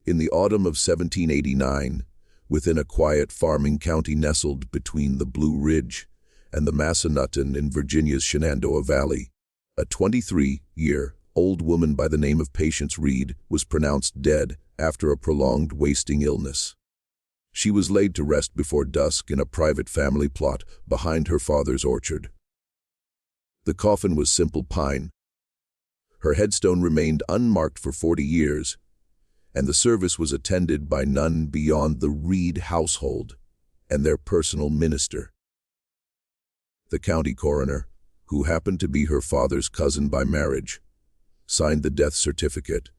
In the autumn of 1789, within a quiet farming county nestled between the Blue Ridge and the Massanutten in Virginia's Shenandoah Valley, a 23-year-old woman by the name of Patience Reed was pronounced dead after a prolonged wasting illness. She was laid to rest before dusk in a private family plot behind her father's orchard. The coffin was simple pine. Her headstone remained unmarked for 40 years, and the service was attended by none beyond the Reed household and their personal minister. The county coroner, who happened to be her father's cousin by marriage, signed the death certificate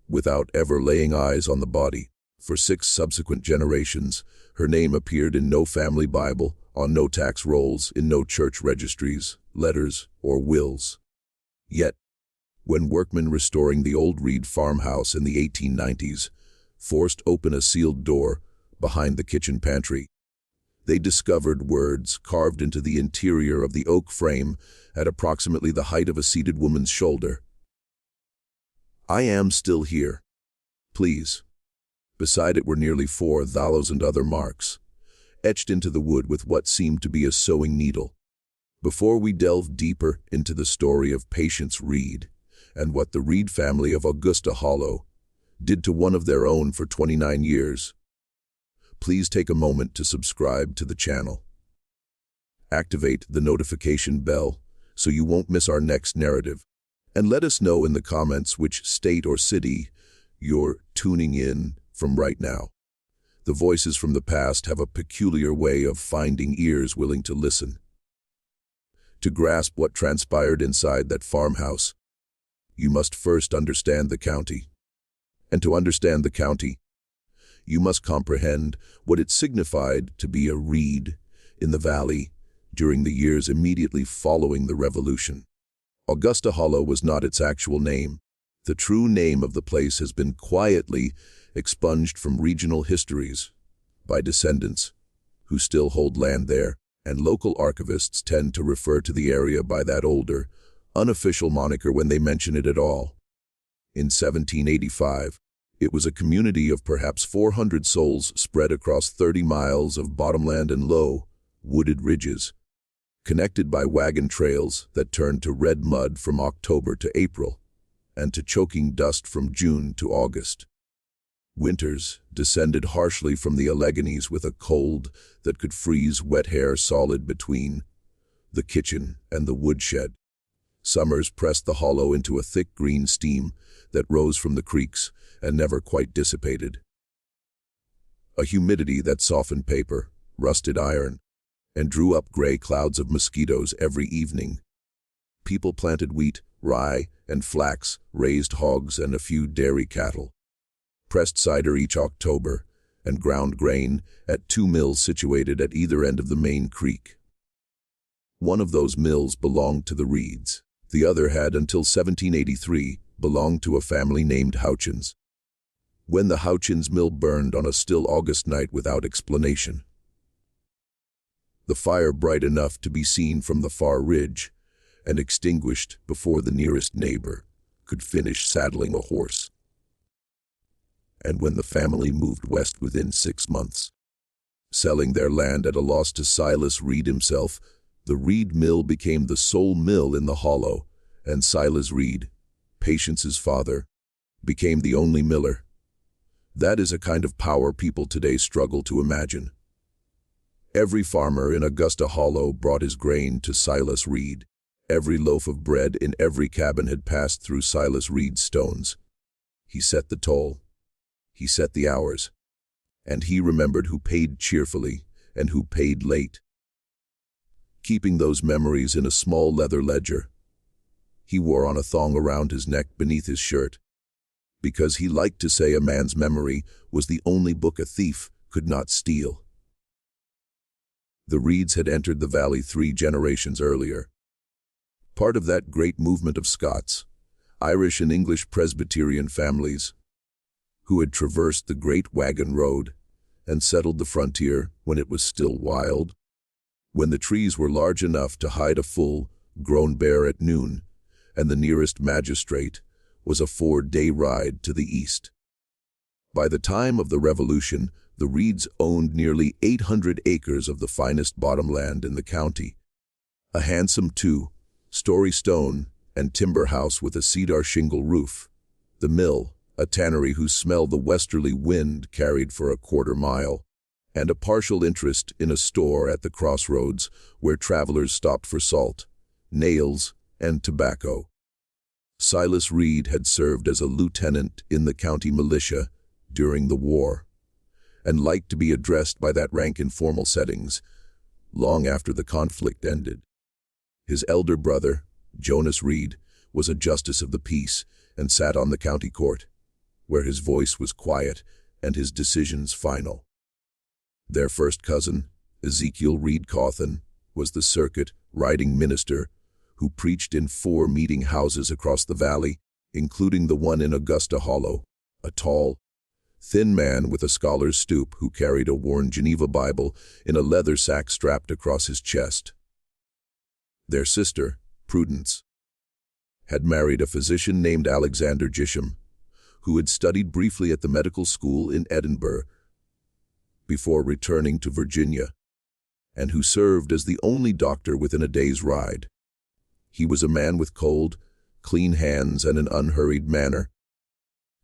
without ever laying eyes on the body. For 6 subsequent generations, her name appeared in no family Bible, on no tax rolls, in no church registries, letters, or wills. Yet, when workmen restoring the old Reed farmhouse in the 1890s forced open a sealed door behind the kitchen pantry, they discovered words carved into the interior of the oak frame at approximately the height of a seated woman's shoulder. "I am still here. Please." Beside it were nearly 4,000 other marks, etched into the wood with what seemed to be a sewing needle. Before we delve deeper into the story of Patience Reed and what the Reed family of Augusta Hollow did to one of their own for 29 years, please take a moment to subscribe to the channel. Activate the notification bell so you won't miss our next narrative, and let us know in the comments which state or city you're tuning in from right now. The voices from the past have a peculiar way of finding ears willing to listen. To grasp what transpired inside that farmhouse, you must first understand the county. And to understand the county, you must comprehend what it signified to be a Reed in the valley during the years immediately following the Revolution. Augusta Hollow was not its actual name. The true name of the place has been quietly expunged from regional histories by descendants who still hold land there, and local archivists tend to refer to the area by that older, unofficial moniker when they mention it at all. In 1785, it was a community of perhaps 400 souls spread across 30 miles of bottomland and low, wooded ridges, connected by wagon trails that turned to red mud from October to April, and to choking dust from June to August. Winters descended harshly from the Alleghenies with a cold that could freeze wet hair solid between the kitchen and the woodshed. Summers pressed the hollow into a thick green steam that rose from the creeks and never quite dissipated. A humidity that softened paper, rusted iron, and drew up gray clouds of mosquitoes every evening. People planted wheat, rye, and flax, raised hogs and a few dairy cattle, pressed cider each October, and ground grain at 2 mills situated at either end of the main creek. One of those mills belonged to the Reeds. The other had, until 1783, belonged to a family named Houchins. When the Houchins mill burned on a still August night without explanation, the fire bright enough to be seen from the far ridge, and extinguished before the nearest neighbor could finish saddling a horse. And when the family moved west within 6 months, selling their land at a loss to Silas Reed himself, the Reed mill became the sole mill in the hollow, and Silas Reed, Patience's father, became the only miller. That is a kind of power people today struggle to imagine. Every farmer in Augusta Hollow brought his grain to Silas Reed. Every loaf of bread in every cabin had passed through Silas Reed's stones. He set the toll. He set the hours. And he remembered who paid cheerfully and who paid late. Keeping those memories in a small leather ledger, he wore on a thong around his neck beneath his shirt, because he liked to say a man's memory was the only book a thief could not steal. The Reeds had entered the valley 3 generations earlier. Part of that great movement of Scots, Irish and English Presbyterian families, who had traversed the Great Wagon Road and settled the frontier when it was still wild, when the trees were large enough to hide a full-grown bear at noon, and the nearest magistrate was a 4-day ride to the east. By the time of the Revolution, the Reeds owned nearly 800 acres of the finest bottomland in the county. A handsome two-story stone and timber house with a cedar shingle roof. The mill, a tannery whose smell the westerly wind carried for a quarter-mile, and a partial interest in a store at the crossroads where travelers stopped for salt, nails, and tobacco. Silas Reed had served as a lieutenant in the county militia during the war, and liked to be addressed by that rank in formal settings long after the conflict ended. His elder brother, Jonas Reed, was a justice of the peace and sat on the county court, where his voice was quiet and his decisions final. Their first cousin, Ezekiel Reed Cawthon, was the circuit riding minister who preached in 4 meeting houses across the valley, including the one in Augusta Hollow, a tall, thin man with a scholar's stoop who carried a worn Geneva Bible in a leather sack strapped across his chest. Their sister, Prudence, had married a physician named Alexander Gisham, who had studied briefly at the medical school in Edinburgh before returning to Virginia, and who served as the only doctor within a day's ride. He was a man with cold, clean hands and an unhurried manner,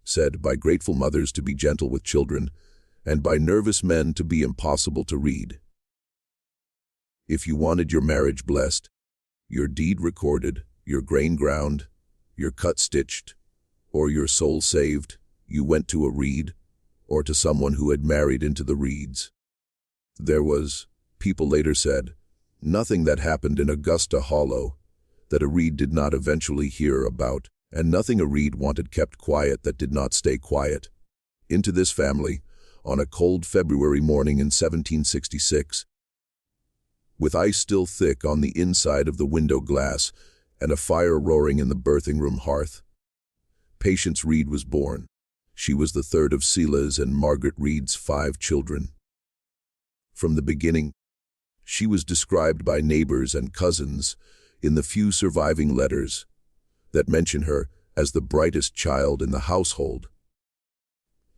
said by grateful mothers to be gentle with children, and by nervous men to be impossible to read. If you wanted your marriage blessed, your deed recorded, your grain ground, your cut stitched, or your soul saved, you went to a Reed, or to someone who had married into the Reeds. There was, people later said, nothing that happened in Augusta Hollow that a Reed did not eventually hear about, and nothing a Reed wanted kept quiet that did not stay quiet. Into this family, on a cold February morning in 1766, with ice still thick on the inside of the window glass and a fire roaring in the birthing room hearth, Patience Reed was born. She was the third of Selah's and Margaret Reed's 5 children. From the beginning, she was described by neighbors and cousins in the few surviving letters that mention her as the brightest child in the household.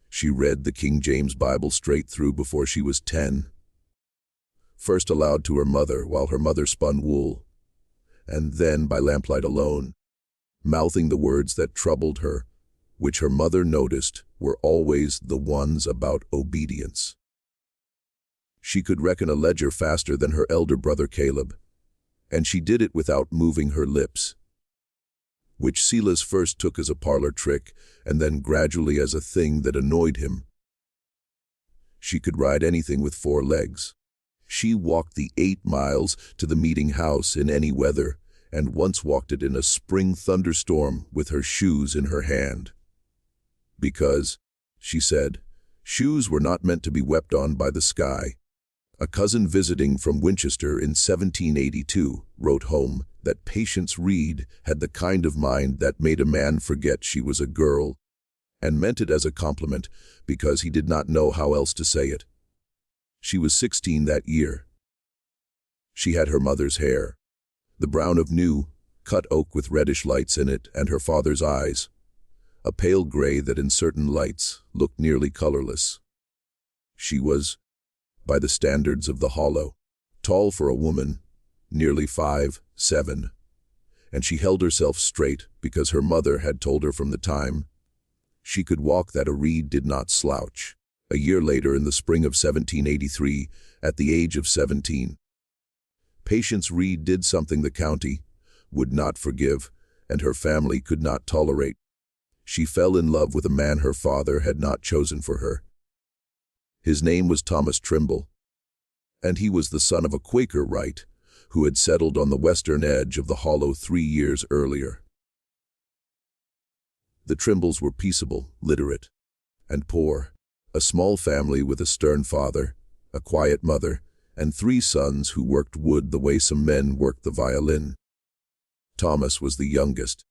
She read the King James Bible straight through before she was 10, first aloud to her mother while her mother spun wool, and then by lamplight alone, mouthing the words that troubled her, which her mother noticed were always the ones about obedience. She could reckon a ledger faster than her elder brother Caleb, and she did it without moving her lips, which Silas first took as a parlor trick and then gradually as a thing that annoyed him. She could ride anything with 4 legs. She walked the 8 miles to the meeting house in any weather, and once walked it in a spring thunderstorm with her shoes in her hand. Because, she said, shoes were not meant to be wept on by the sky. A cousin visiting from Winchester in 1782 wrote home that Patience Reed had the kind of mind that made a man forget she was a girl, and meant it as a compliment because he did not know how else to say it. She was 16 that year. She had her mother's hair, the brown of new, cut oak with reddish lights in it, and her father's eyes, a pale gray that in certain lights looked nearly colorless. She was, by the standards of the Hollow, tall for a woman, nearly 5'7", and she held herself straight because her mother had told her from the time she could walk that a Reed did not slouch. A year later, in the spring of 1783, at the age of 17, Patience Reed did something the county would not forgive and her family could not tolerate. She fell in love with a man her father had not chosen for her. His name was Thomas Trimble, and he was the son of a Quaker Wright who had settled on the western edge of the Hollow 3 years earlier. The Trimbles were peaceable, literate, and poor, a small family with a stern father, a quiet mother, and 3 sons who worked wood the way some men worked the violin. Thomas was the youngest,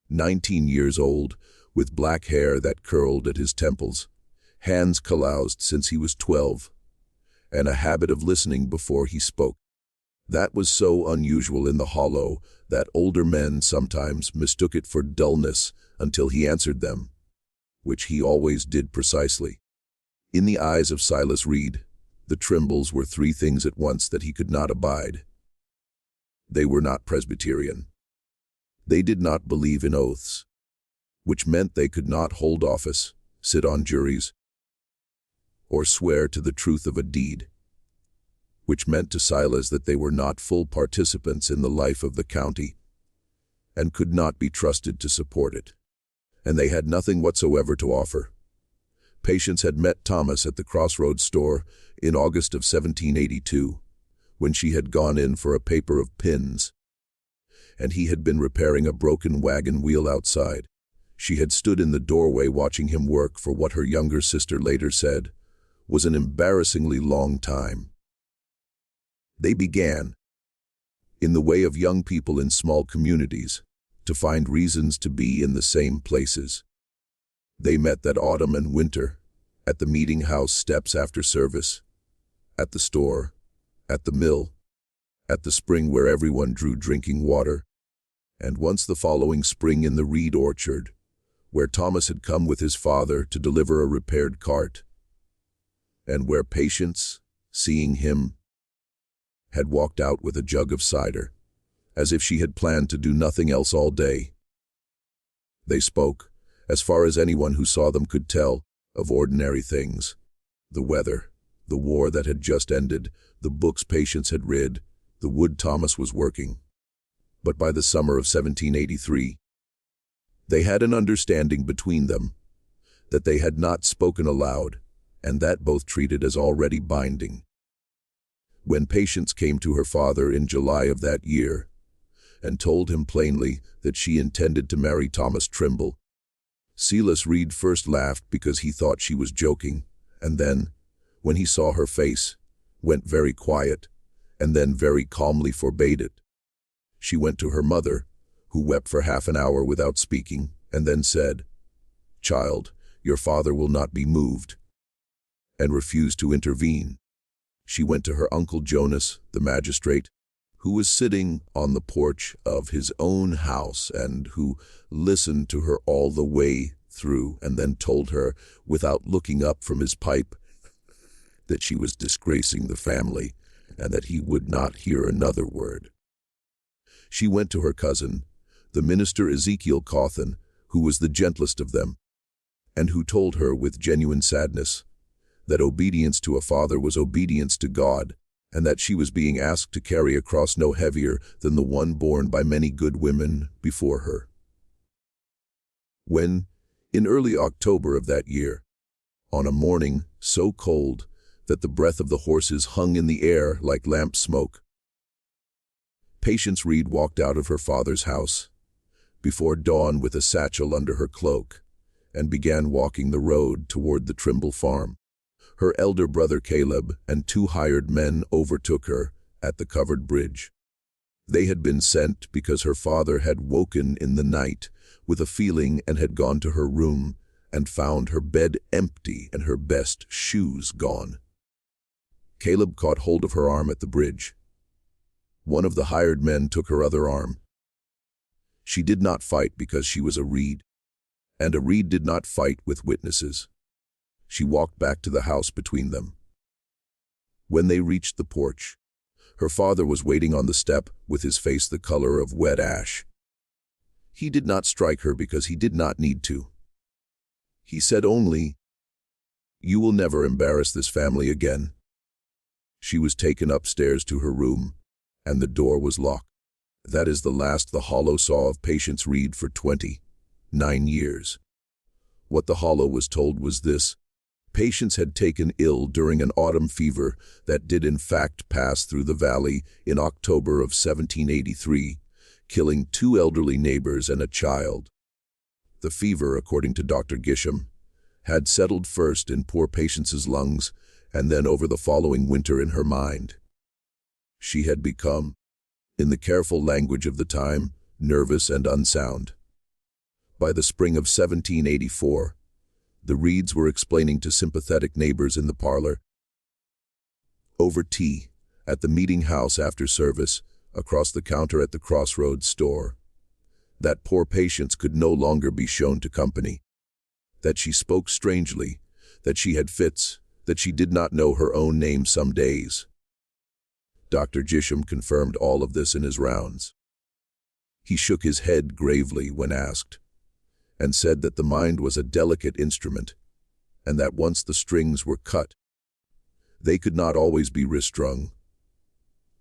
19 years old, with black hair that curled at his temples, hands calloused since he was 12, and a habit of listening before he spoke. That was so unusual in the Hollow that older men sometimes mistook it for dullness until he answered them. which he always did precisely. In the eyes of Silas Reed, the Trimbles were three things at once that he could not abide. They were not Presbyterian. They did not believe in oaths, which meant they could not hold office, sit on juries, or swear to the truth of a deed, which meant to Silas that they were not full participants in the life of the county and could not be trusted to support it. And they had nothing whatsoever to offer. Patience had met Thomas at the Crossroads store in August of 1782, when she had gone in for a paper of pins, and he had been repairing a broken wagon wheel outside. She had stood in the doorway watching him work for what her younger sister later said was an embarrassingly long time. They began, in the way of young people in small communities, to find reasons to be in the same places. They met that autumn and winter, at the meeting house steps after service, at the store, at the mill, at the spring where everyone drew drinking water, and once the following spring in the reed orchard, where Thomas had come with his father to deliver a repaired cart, and where Patience, seeing him, had walked out with a jug of cider, as if she had planned to do nothing else all day. They spoke, as far as anyone who saw them could tell, of ordinary things: the weather, the war that had just ended, the books Patience had read, the wood Thomas was working. But by the summer of 1783, they had an understanding between them that they had not spoken aloud, and that both treated as already binding. When Patience came to her father in July of that year and told him plainly that she intended to marry Thomas Trimble, Silas Reed first laughed because he thought she was joking, and then, when he saw her face, went very quiet, and then very calmly forbade it. She went to her mother, who wept for half an hour without speaking, and then said, "Child, your father will not be moved," and refused to intervene. She went to her Uncle Jonas, the magistrate, who was sitting on the porch of his own house and who listened to her all the way through and then told her, without looking up from his pipe, that she was disgracing the family and that he would not hear another word. She went to her cousin, the minister Ezekiel Cawthon, who was the gentlest of them, and who told her with genuine sadness that obedience to a father was obedience to God, and that she was being asked to carry a cross no heavier than the one borne by many good women before her. When, in early October of that year, on a morning so cold that the breath of the horses hung in the air like lamp smoke, Patience Reed walked out of her father's house before dawn with a satchel under her cloak and began walking the road toward the Trimble farm. Her elder brother Caleb and two hired men overtook her at the covered bridge. They had been sent because her father had woken in the night with a feeling and had gone to her room and found her bed empty and her best shoes gone. Caleb caught hold of her arm at the bridge. One of the hired men took her other arm. She did not fight because she was a Reed, and a Reed did not fight with witnesses. She walked back to the house between them. When they reached the porch, her father was waiting on the step with his face the color of wet ash. He did not strike her because he did not need to. He said only, "You will never embarrass this family again." She was taken upstairs to her room, and the door was locked. That is the last the Hollow saw of Patience Reed for 29 years. What the Hollow was told was this: Patience had taken ill during an autumn fever that did in fact pass through the valley in October of 1783, killing two elderly neighbors and a child. The fever, according to Dr. Gisham, had settled first in poor Patience's lungs and then over the following winter in her mind. She had become, in the careful language of the time, nervous and unsound. By the spring of 1784, the Reeds were explaining to sympathetic neighbors in the parlor, over tea, at the meeting house after service, across the counter at the Crossroads store, that poor Patience could no longer be shown to company. that she spoke strangely, that she had fits, that she did not know her own name some days. Dr. Gisham confirmed all of this in his rounds. He shook his head gravely when asked, and said that the mind was a delicate instrument, and that once the strings were cut, they could not always be restrung.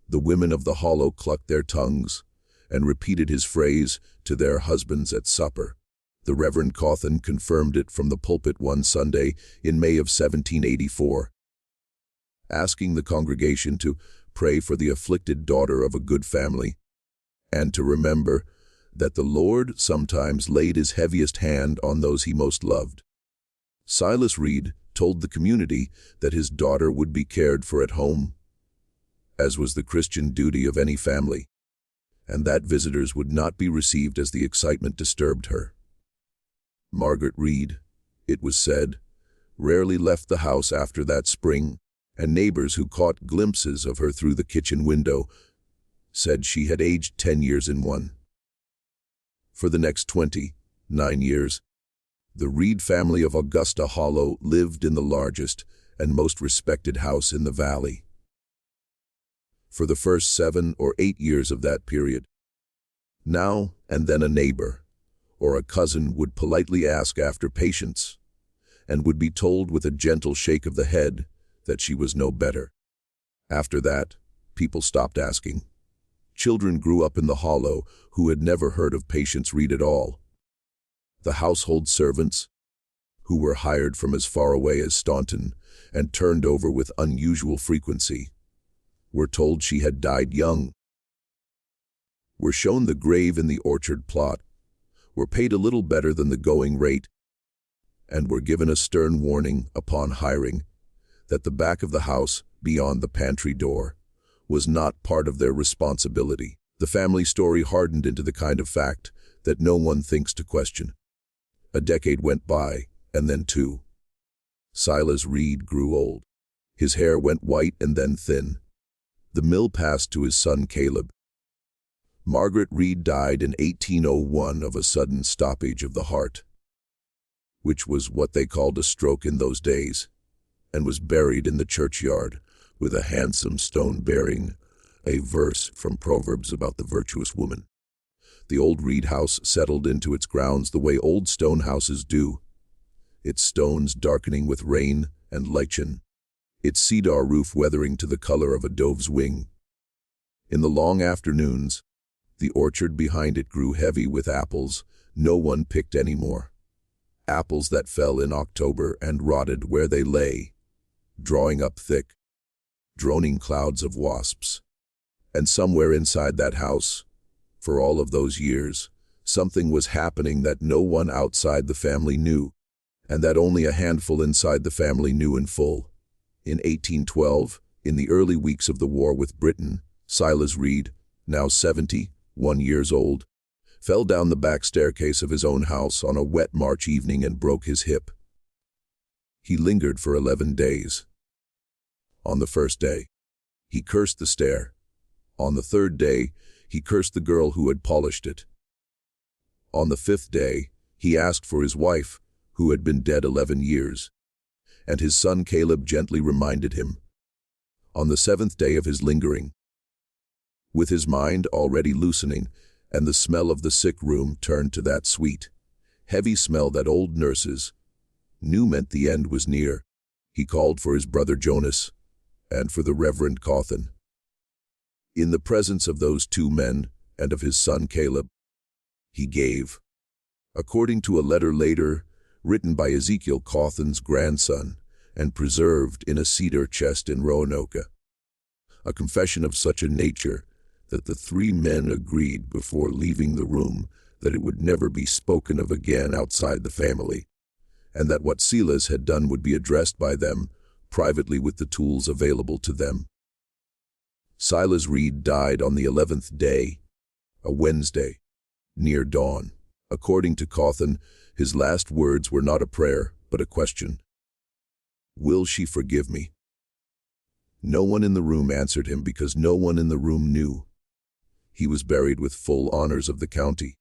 The women of the hollow clucked their tongues and repeated his phrase to their husbands at supper. The Reverend Cawthon confirmed it from the pulpit one Sunday in May of 1784, asking the congregation to pray for the afflicted daughter of a good family, and to remember that the Lord sometimes laid his heaviest hand on those he most loved. Silas Reed told the community that his daughter would be cared for at home, as was the Christian duty of any family, and that visitors would not be received as the excitement disturbed her. Margaret Reed, it was said, rarely left the house after that spring, and neighbors who caught glimpses of her through the kitchen window said she had aged 10 years in one. For the next 29 years, the Reed family of Augusta Hollow lived in the largest and most respected house in the valley. For the first 7 or 8 years of that period, now and then a neighbor or a cousin would politely ask after Patience, and would be told with a gentle shake of the head that she was no better. After that, people stopped asking. Children grew up in the hollow who had never heard of Patience Reed at all. The household servants, who were hired from as far away as Staunton and turned over with unusual frequency, were told she had died young, were shown the grave in the orchard plot, were paid a little better than the going rate, and were given a stern warning upon hiring that the back of the house, beyond the pantry door, was not part of their responsibility. The family story hardened into the kind of fact that no one thinks to question. A decade went by, and then 2. Silas Reed grew old. His hair went white and then thin. The mill passed to his son Caleb. Margaret Reed died in 1801 of a sudden stoppage of the heart, which was what they called a stroke in those days, and was buried in the churchyard with a handsome stone bearing a verse from Proverbs about the virtuous woman. The old Reed house settled into its grounds the way old stone houses do, its stones darkening with rain and lichen, its cedar roof weathering to the color of a dove's wing. In the long afternoons, the orchard behind it grew heavy with apples no one picked any more. Apples that fell in October and rotted where they lay, drawing up thick, droning clouds of wasps. And somewhere inside that house, for all of those years, something was happening that no one outside the family knew, and that only a handful inside the family knew in full. In 1812, in the early weeks of the war with Britain, Silas Reed, now 71 years old, fell down the back staircase of his own house on a wet March evening and broke his hip. He lingered for 11 days. On the first day, he cursed the stair. On the third day, he cursed the girl who had polished it. On the 5th day, he asked for his wife, who had been dead 11 years, and his son Caleb gently reminded him. On the 7th day of his lingering, with his mind already loosening, and the smell of the sick room turned to that sweet, heavy smell that old nurses knew meant the end was near, he called for his brother Jonas and for the Reverend Cawthon. In the presence of those 2 men and of his son Caleb, he gave, according to a letter later written by Ezekiel Cawthon's grandson and preserved in a cedar chest in Roanoke, a confession of such a nature that the 3 men agreed before leaving the room that it would never be spoken of again outside the family, and that what Silas had done would be addressed by them privately with the tools available to them. Silas Reed died on the 11th day, a Wednesday, near dawn. According to Cawthon, his last words were not a prayer, but a question. Will she forgive me? No one in the room answered him because no one in the room knew. He was buried with full honors of the county.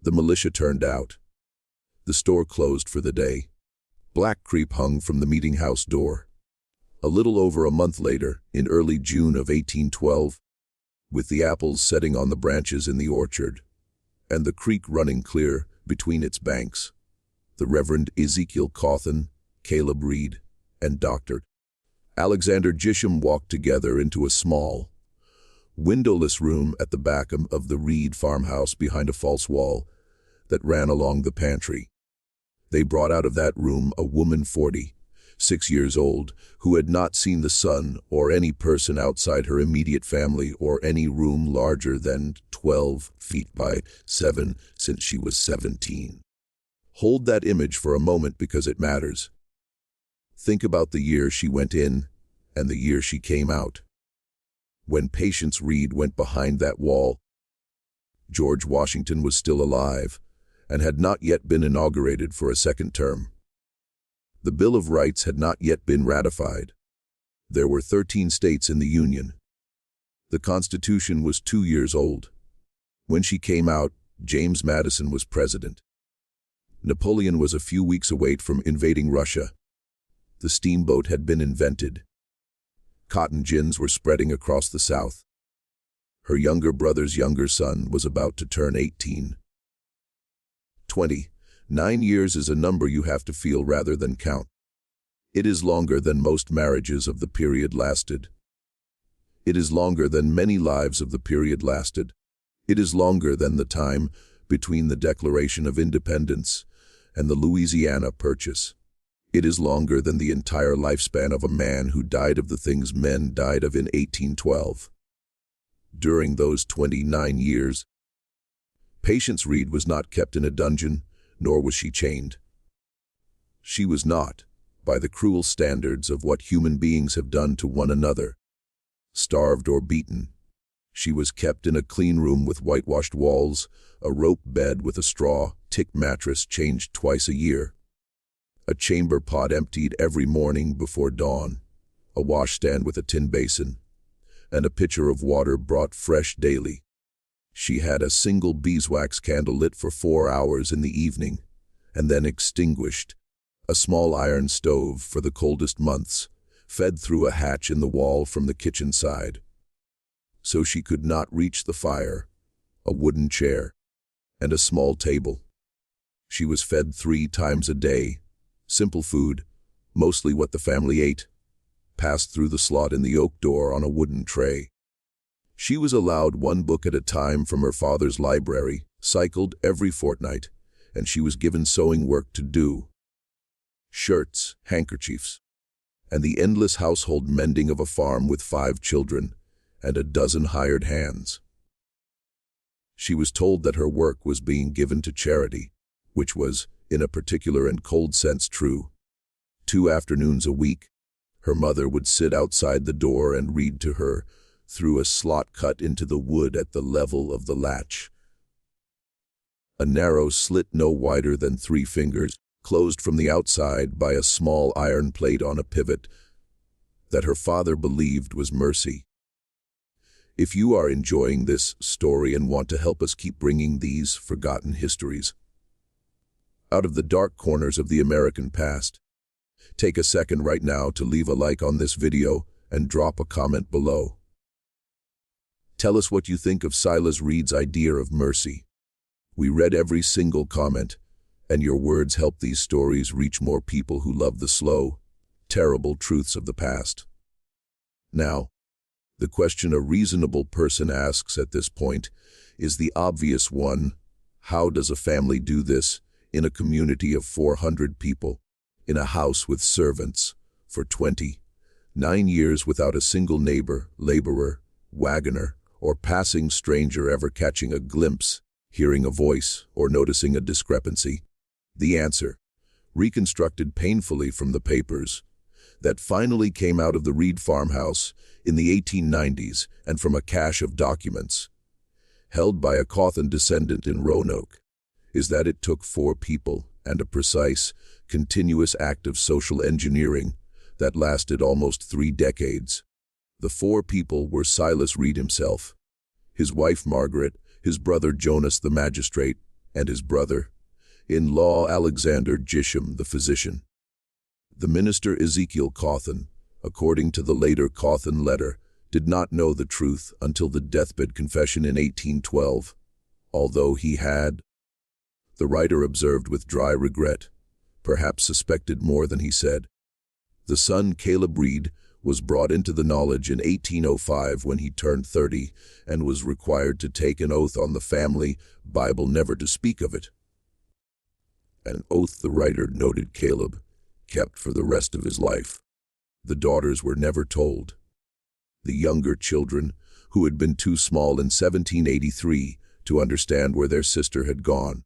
The militia turned out. The store closed for the day. Black creep hung from the meeting house door. A little over a month later, in early June of 1812, with the apples setting on the branches in the orchard, and the creek running clear between its banks, the Reverend Ezekiel Cawthon, Caleb Reed, and Dr. Alexander Gisham walked together into a small, windowless room at the back of the Reed farmhouse behind a false wall that ran along the pantry. They brought out of that room a woman 46 years old, who had not seen the sun or any person outside her immediate family or any room larger than 12 feet by 7 since she was 17. Hold that image for a moment because it matters. Think about the year she went in and the year she came out. When Patience Reed went behind that wall, George Washington was still alive and had not yet been inaugurated for a second term. The Bill of Rights had not yet been ratified. There were 13 states in the Union. The Constitution was 2 years old. When she came out, James Madison was president. Napoleon was a few weeks away from invading Russia. The steamboat had been invented. Cotton gins were spreading across the South. Her younger brother's younger son was about to turn 18. 29 years is a number you have to feel rather than count. It is longer than most marriages of the period lasted. It is longer than many lives of the period lasted. It is longer than the time between the Declaration of Independence and the Louisiana Purchase. It is longer than the entire lifespan of a man who died of the things men died of in 1812. During those 29 years, Patience Reed was not kept in a dungeon, nor was she chained. She was not, by the cruel standards of what human beings have done to one another, starved or beaten. She was kept in a clean room with whitewashed walls, a rope bed with a straw, tick mattress changed twice a year, a chamber pot emptied every morning before dawn, a washstand with a tin basin, and a pitcher of water brought fresh daily. She had a single beeswax candle lit for 4 hours in the evening, and then extinguished, a small iron stove for the coldest months, fed through a hatch in the wall from the kitchen side, so she could not reach the fire, a wooden chair, and a small table. She was fed 3 times a day, simple food, mostly what the family ate, passed through the slot in the oak door on a wooden tray. She was allowed 1 book at a time from her father's library, cycled every fortnight, and she was given sewing work to do. Shirts, handkerchiefs, and the endless household mending of a farm with 5 children and a dozen hired hands. She was told that her work was being given to charity, which was, in a particular and cold sense, true. 2 afternoons a week, her mother would sit outside the door and read to her through a slot cut into the wood at the level of the latch. A narrow slit no wider than 3 fingers, closed from the outside by a small iron plate on a pivot, that her father believed was mercy. If you are enjoying this story and want to help us keep bringing these forgotten histories out of the dark corners of the American past, take a second right now to leave a like on this video and drop a comment below. Tell us what you think of Silas Reed's idea of mercy. We read every single comment, and your words help these stories reach more people who love the slow, terrible truths of the past. Now, the question a reasonable person asks at this point is the obvious one: how does a family do this in a community of 400 people, in a house with servants, for 29 years without a single neighbor, laborer, wagoner, or passing stranger ever catching a glimpse, hearing a voice, or noticing a discrepancy? The answer, reconstructed painfully from the papers that finally came out of the Reed farmhouse in the 1890s and from a cache of documents held by a Cawthon descendant in Roanoke, is that it took 4 people and a precise, continuous act of social engineering that lasted almost 3 decades. The 4 people were Silas Reed himself, his wife Margaret, his brother Jonas the magistrate, and his brother, in-law Alexander Gisham, the physician. The minister Ezekiel Cawthon, according to the later Cawthon letter, did not know the truth until the deathbed confession in 1812, although he had, the writer observed with dry regret, perhaps suspected more than he said. The son Caleb Reed was brought into the knowledge in 1805 when he turned 30 and was required to take an oath on the family Bible never to speak of it. An oath, the writer noted, Caleb kept for the rest of his life. The daughters were never told. The younger children, who had been too small in 1783 to understand where their sister had gone,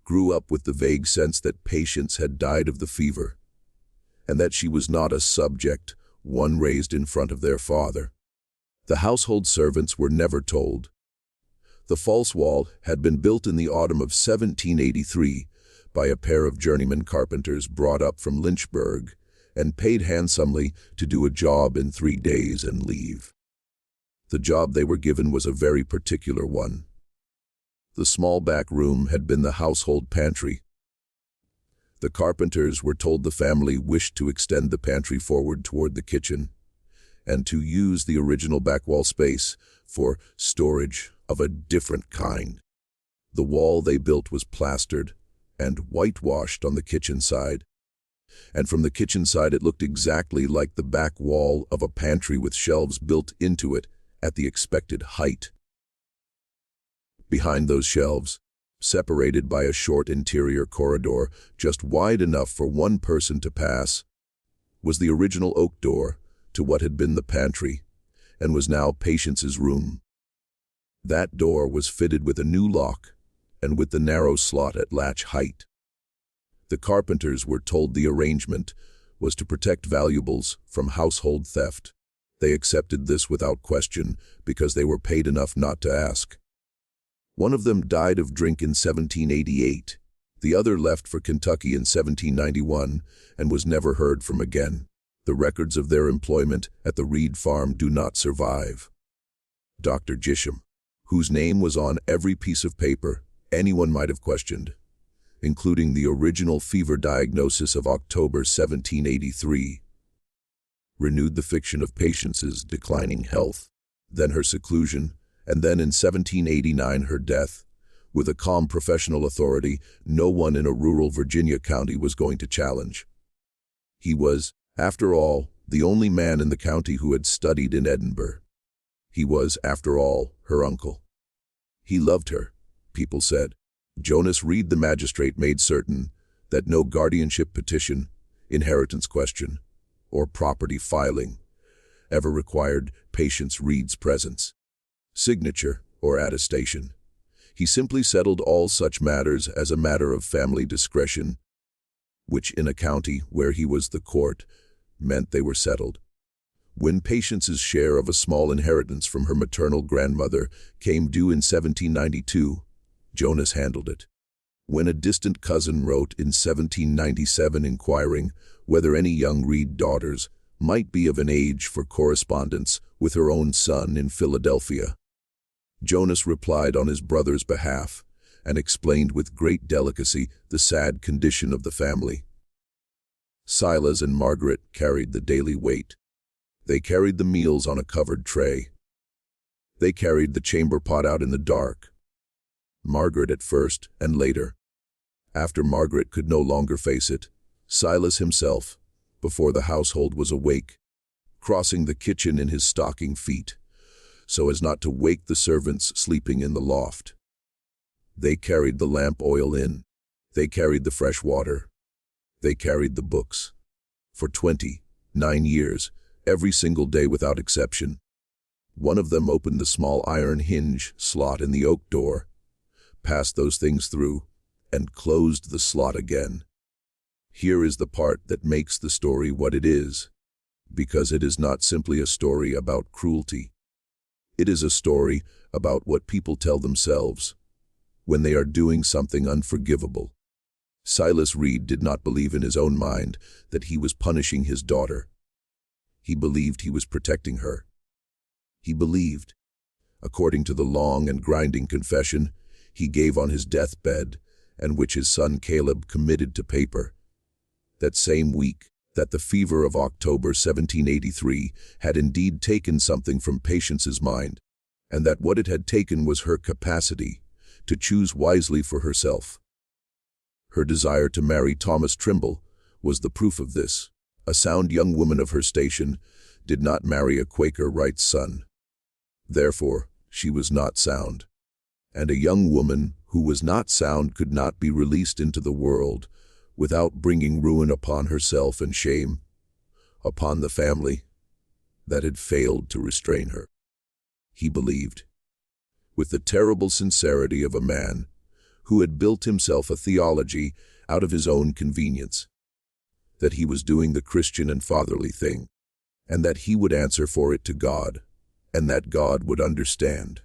grew up with the vague sense that Patience had died of the fever, and that she was not a subject, one raised in front of their father. The household servants were never told. The false wall had been built in the autumn of 1783 by a pair of journeyman carpenters brought up from Lynchburg and paid handsomely to do a job in 3 days and leave. The job they were given was a very particular one. The small back room had been the household pantry. The carpenters were told the family wished to extend the pantry forward toward the kitchen and to use the original back wall space for storage of a different kind. The wall they built was plastered and whitewashed on the kitchen side, and from the kitchen side it looked exactly like the back wall of a pantry with shelves built into it at the expected height. Behind those shelves, separated by a short interior corridor just wide enough for one person to pass, was the original oak door to what had been the pantry and was now Patience's room. That door was fitted with a new lock and with the narrow slot at latch height. The carpenters were told the arrangement was to protect valuables from household theft. They accepted this without question because they were paid enough not to ask. One of them died of drink in 1788. The other left for Kentucky in 1791 and was never heard from again. The records of their employment at the Reed farm do not survive. Dr. Gisham, whose name was on every piece of paper anyone might have questioned, including the original fever diagnosis of October 1783, renewed the fiction of Patience's declining health, then her seclusion, and then in 1789 her death, with a calm professional authority no one in a rural Virginia county was going to challenge. He was, after all, the only man in the county who had studied in Edinburgh. He was, after all, her uncle. He loved her, people said. Jonas Reed, the magistrate, made certain that no guardianship petition, inheritance question, or property filing ever required Patience Reed's presence, signature, or attestation. He simply settled all such matters as a matter of family discretion, which in a county where he was the court meant they were settled. When Patience's share of a small inheritance from her maternal grandmother came due in 1792, Jonas handled it. When a distant cousin wrote in 1797 inquiring whether any young Reed daughters might be of an age for correspondence with her own son in Philadelphia, Jonas replied on his brother's behalf and explained with great delicacy the sad condition of the family. Silas and Margaret carried the daily weight. They carried the meals on a covered tray. They carried the chamber pot out in the dark. Margaret at first, and later. After Margaret could no longer face it, Silas himself, before the household was awake, crossing the kitchen in his stocking feet, so as not to wake the servants sleeping in the loft. They carried the lamp oil in. They carried the fresh water. They carried the books. For 29 years, every single day without exception. One of them opened the small iron hinge slot in the oak door, passed those things through, and closed the slot again. Here is the part that makes the story what it is, because it is not simply a story about cruelty. It is a story about what people tell themselves when they are doing something unforgivable. Silas Reed did not believe in his own mind that he was punishing his daughter. He believed he was protecting her. He believed, according to the long and grinding confession he gave on his deathbed and which his son Caleb committed to paper. That same week, that the fever of October 1783 had indeed taken something from Patience's mind, and that what it had taken was her capacity to choose wisely for herself. Her desire to marry Thomas Trimble was the proof of this. A sound young woman of her station did not marry a Quaker Right's son. Therefore, she was not sound. And a young woman who was not sound could not be released into the world without bringing ruin upon herself and shame upon the family that had failed to restrain her. He believed, with the terrible sincerity of a man who had built himself a theology out of his own convenience, that he was doing the Christian and fatherly thing, and that he would answer for it to God, and that God would understand.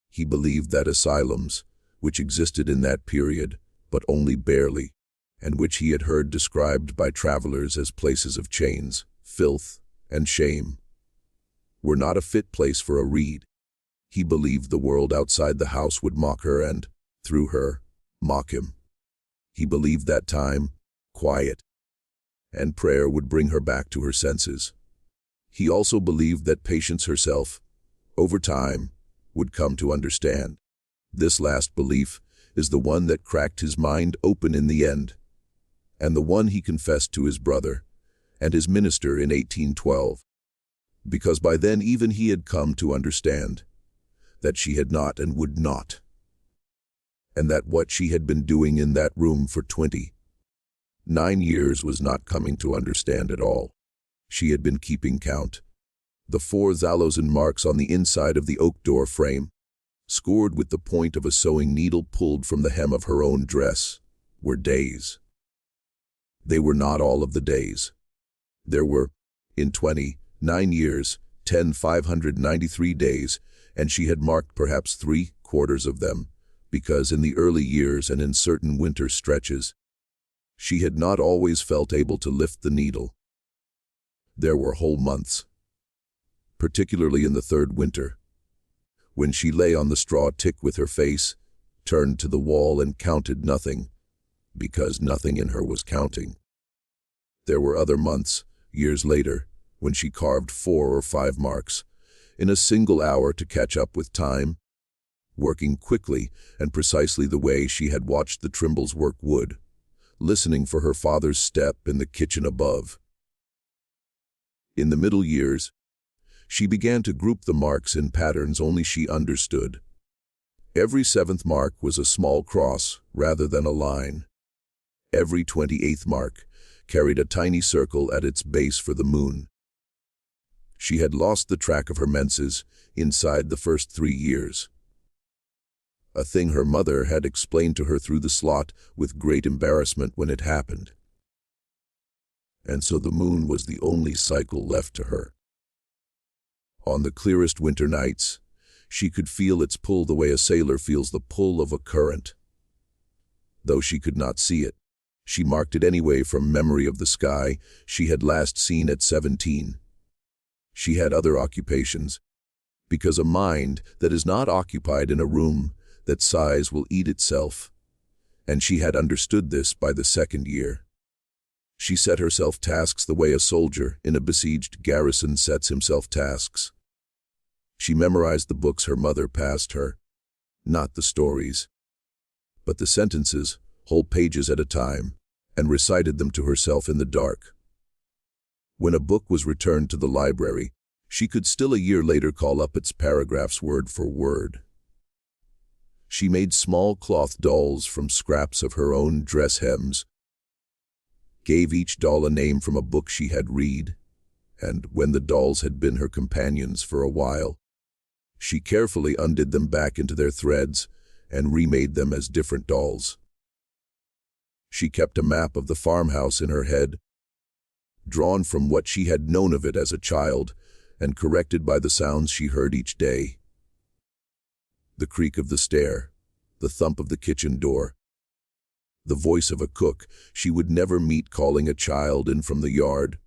He believed that asylums, which existed in that period, but only barely, and which he had heard described by travelers as places of chains, filth, and shame, were not a fit place for a reed. He believed the world outside the house would mock her and, through her, mock him. He believed that time, quiet, and prayer would bring her back to her senses. He also believed that Patience herself, over time, would come to understand. This last belief is the one that cracked his mind open in the end, and the one he confessed to his brother and his minister in 1812, because by then even he had come to understand that she had not and would not, and that what she had been doing in that room for 29 years was not coming to understand at all. She had been keeping count. The 4 Zalozan marks on the inside of the oak door frame, scored with the point of a sewing needle pulled from the hem of her own dress, were days. They were not all of the days. There were, in 29 years, 593 days, and she had marked perhaps 3/4 of them, because in the early years and in certain winter stretches, she had not always felt able to lift the needle. There were whole months, particularly in the 3rd winter, when she lay on the straw tick with her face turned to the wall and counted nothing, because nothing in her was counting. There were other months, years later, when she carved 4 or 5 marks in a single hour to catch up with time, working quickly and precisely the way she had watched the Trimbles work wood, listening for her father's step in the kitchen above. In the middle years, she began to group the marks in patterns only she understood. Every 7th mark was a small cross rather than a line. Every 28th mark carried a tiny circle at its base for the moon. She had lost the track of her menses inside the first 3 years, a thing her mother had explained to her through the slot with great embarrassment when it happened. And so the moon was the only cycle left to her. On the clearest winter nights, she could feel its pull the way a sailor feels the pull of a current. Though she could not see it, she marked it anyway from memory of the sky she had last seen at 17. She had other occupations, because a mind that is not occupied in a room that sighs will eat itself, and she had understood this by the 2nd year. She set herself tasks the way a soldier in a besieged garrison sets himself tasks. She memorized the books her mother passed her, not the stories, but the sentences, whole pages at a time, and recited them to herself in the dark. When a book was returned to the library, she could still a year later call up its paragraphs word for word. She made small cloth dolls from scraps of her own dress hems, gave each doll a name from a book she had read, and when the dolls had been her companions for a while, she carefully undid them back into their threads and remade them as different dolls. She kept a map of the farmhouse in her head, drawn from what she had known of it as a child and corrected by the sounds she heard each day. The creak of the stair, the thump of the kitchen door, the voice of a cook she would never meet calling a child in from the yard,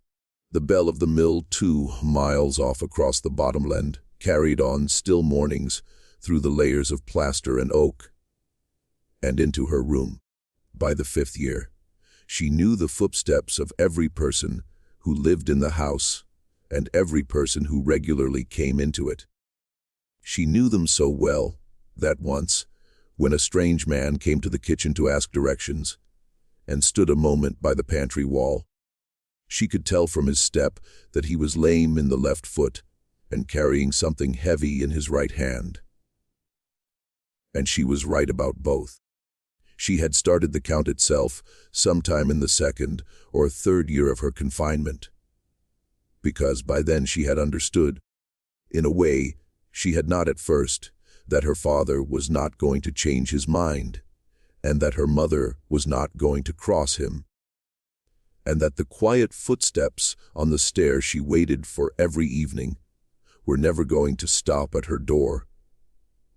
the bell of the mill 2 miles off across the bottomland, carried on still mornings through the layers of plaster and oak, and into her room. By the 5th year, she knew the footsteps of every person who lived in the house and every person who regularly came into it. She knew them so well that once, when a strange man came to the kitchen to ask directions and stood a moment by the pantry wall, she could tell from his step that he was lame in the left foot and carrying something heavy in his right hand. And she was right about both. She had started the count itself sometime in the 2nd or 3rd year of her confinement, because by then she had understood, in a way she had not at first, that her father was not going to change his mind, and that her mother was not going to cross him, and that the quiet footsteps on the stair she waited for every evening were never going to stop at her door,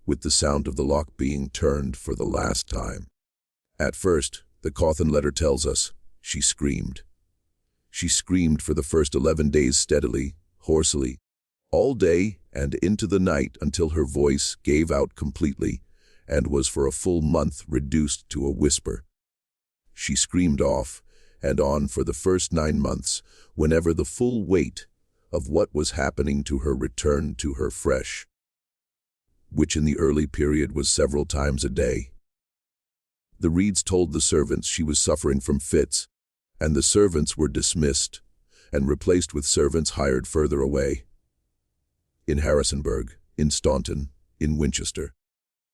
with the sound of the lock being turned for the last time. At first, the Cawthon letter tells us, she screamed. She screamed for the first 11 days steadily, hoarsely, all day and into the night until her voice gave out completely and was for a full month reduced to a whisper. She screamed off and on for the first 9 months whenever the full weight of what was happening to her returned to her fresh, which in the early period was several times a day. The Reeds told the servants she was suffering from fits, and the servants were dismissed and replaced with servants hired further away. In Harrisonburg, in Staunton, in Winchester.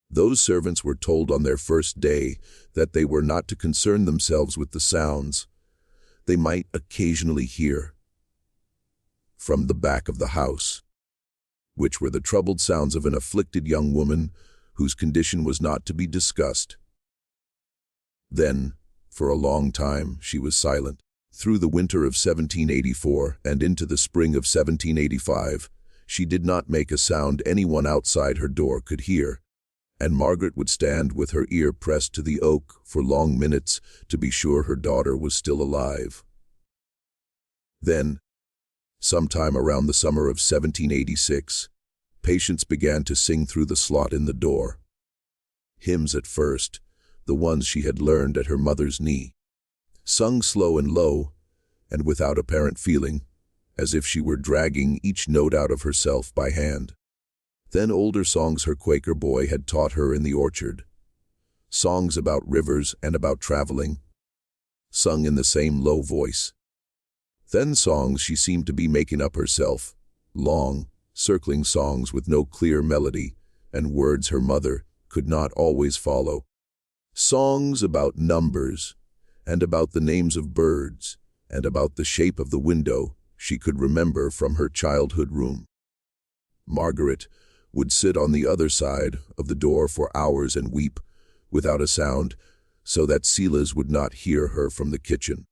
Those servants were told on their first day that they were not to concern themselves with the sounds they might occasionally hear from the back of the house, which were the troubled sounds of an afflicted young woman whose condition was not to be discussed. Then, for a long time, she was silent. Through the winter of 1784 and into the spring of 1785, she did not make a sound anyone outside her door could hear, and Margaret would stand with her ear pressed to the oak for long minutes to be sure her daughter was still alive. Then, sometime around the summer of 1786, Patience began to sing through the slot in the door. Hymns at first, the ones she had learned at her mother's knee, sung slow and low, and without apparent feeling, as if she were dragging each note out of herself by hand. Then older songs her Quaker boy had taught her in the orchard, songs about rivers and about traveling, sung in the same low voice. Then songs she seemed to be making up herself, long, circling songs with no clear melody and words her mother could not always follow. Songs about numbers, and about the names of birds, and about the shape of the window she could remember from her childhood room. Margaret would sit on the other side of the door for hours and weep, without a sound, so that Silas would not hear her from the kitchen.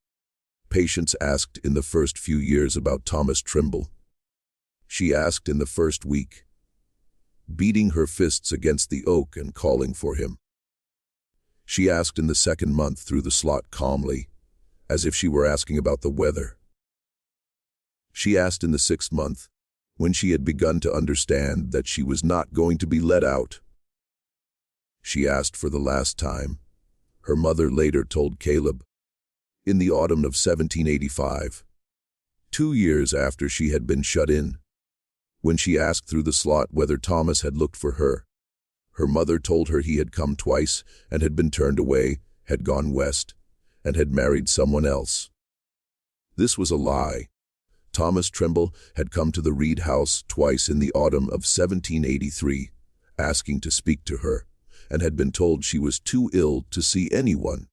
Patience asked in the first few years about Thomas Trimble. She asked in the first week, beating her fists against the oak and calling for him. She asked in the 2nd month through the slot calmly, as if she were asking about the weather. She asked in the 6th month, when she had begun to understand that she was not going to be let out. She asked for the last time, her mother later told Caleb, in the autumn of 1785, 2 years after she had been shut in. When she asked through the slot whether Thomas had looked for her, her mother told her he had come twice and had been turned away, had gone west, and had married someone else. This was a lie. Thomas Trimble had come to the Reed house twice in the autumn of 1783, asking to speak to her, and had been told she was too ill to see anyone.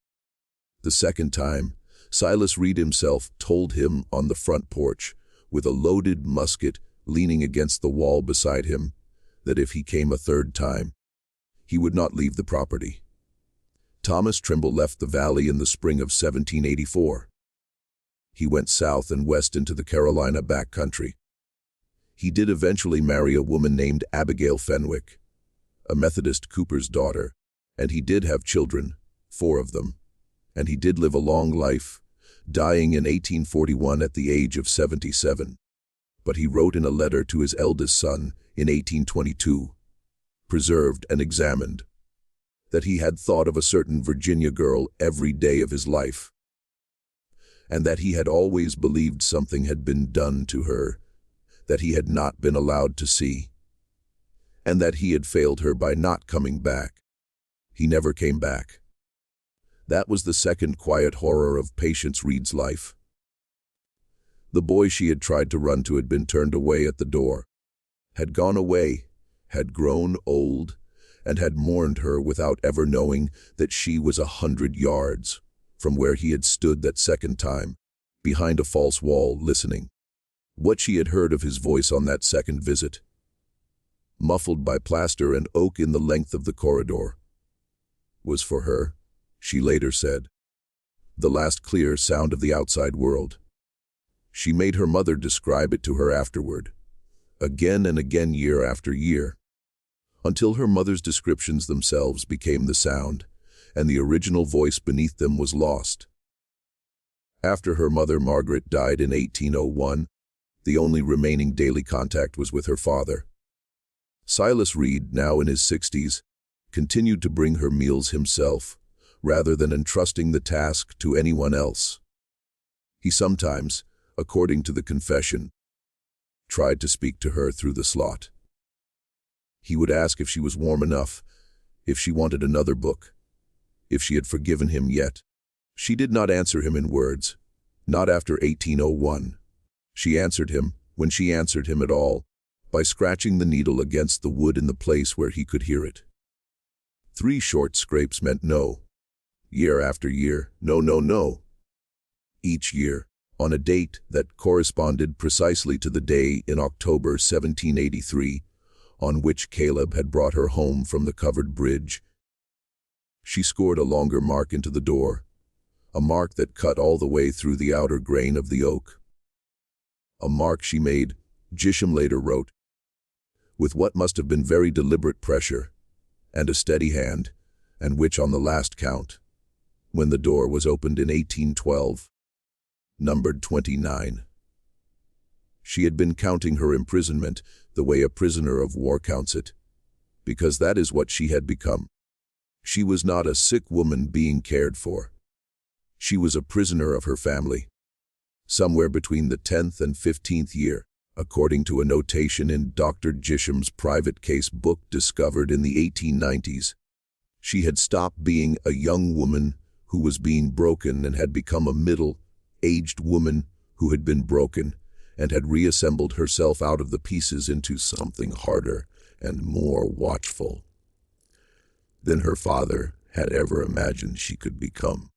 The 2nd time, Silas Reed himself told him on the front porch, with a loaded musket leaning against the wall beside him, that if he came a 3rd time, he would not leave the property. Thomas Trimble left the valley in the spring of 1784. He went south and west into the Carolina back country. He did eventually marry a woman named Abigail Fenwick, a Methodist cooper's daughter, and he did have children, 4 of them, and he did live a long life, dying in 1841 at the age of 77. But he wrote in a letter to his eldest son in 1822, preserved and examined, that he had thought of a certain Virginia girl every day of his life, and that he had always believed something had been done to her that he had not been allowed to see, and that he had failed her by not coming back. He never came back. That was the second quiet horror of Patience Reed's life. The boy she had tried to run to had been turned away at the door, had gone away, had grown old, and had mourned her without ever knowing that she was 100 yards from where he had stood that second time, behind a false wall, listening. What she had heard of his voice on that second visit, muffled by plaster and oak in the length of the corridor, was for her, she later said, the last clear sound of the outside world. She made her mother describe it to her afterward, again and again, year after year, until her mother's descriptions themselves became the sound, and the original voice beneath them was lost. After her mother, Margaret, died in 1801, the only remaining daily contact was with her father. Silas Reed, now in his 60s, continued to bring her meals himself, rather than entrusting the task to anyone else. He sometimes, according to the confession, tried to speak to her through the slot. He would ask if she was warm enough, if she wanted another book, if she had forgiven him yet. She did not answer him in words, not after 1801. She answered him, when she answered him at all, by scratching the needle against the wood in the place where he could hear it. 3 short scrapes meant no. Year after year, no, no, no. Each year, on a date that corresponded precisely to the day in October 1783, on which Caleb had brought her home from the covered bridge, she scored a longer mark into the door, a mark that cut all the way through the outer grain of the oak. A mark she made, Gisham later wrote, with what must have been very deliberate pressure and a steady hand, and which on the last count, when the door was opened in 1812, numbered 29. She had been counting her imprisonment the way a prisoner of war counts it, because that is what she had become. She was not a sick woman being cared for. She was a prisoner of her family, somewhere between the 10th and 15th year, according to a notation in Dr. Gisham's private case book discovered in the 1890s. She had stopped being a young woman who was being broken and had become a middle-aged woman who had been broken and had reassembled herself out of the pieces into something harder and more watchful than her father had ever imagined she could become.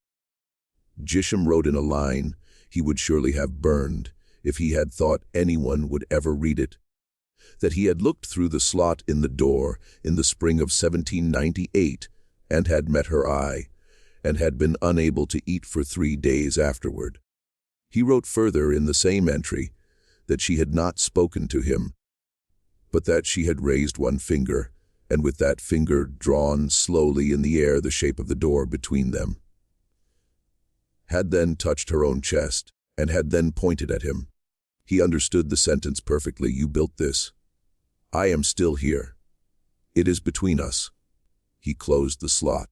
Gisham wrote in a line he would surely have burned if he had thought anyone would ever read it, that he had looked through the slot in the door in the spring of 1798 and had met her eye, and had been unable to eat for 3 days afterward. He wrote further in the same entry that she had not spoken to him, but that she had raised one finger, and with that finger drawn slowly in the air the shape of the door between them, had then touched her own chest, and had then pointed at him. He understood the sentence perfectly. You built this. I am still here. It is between us. He closed the slot,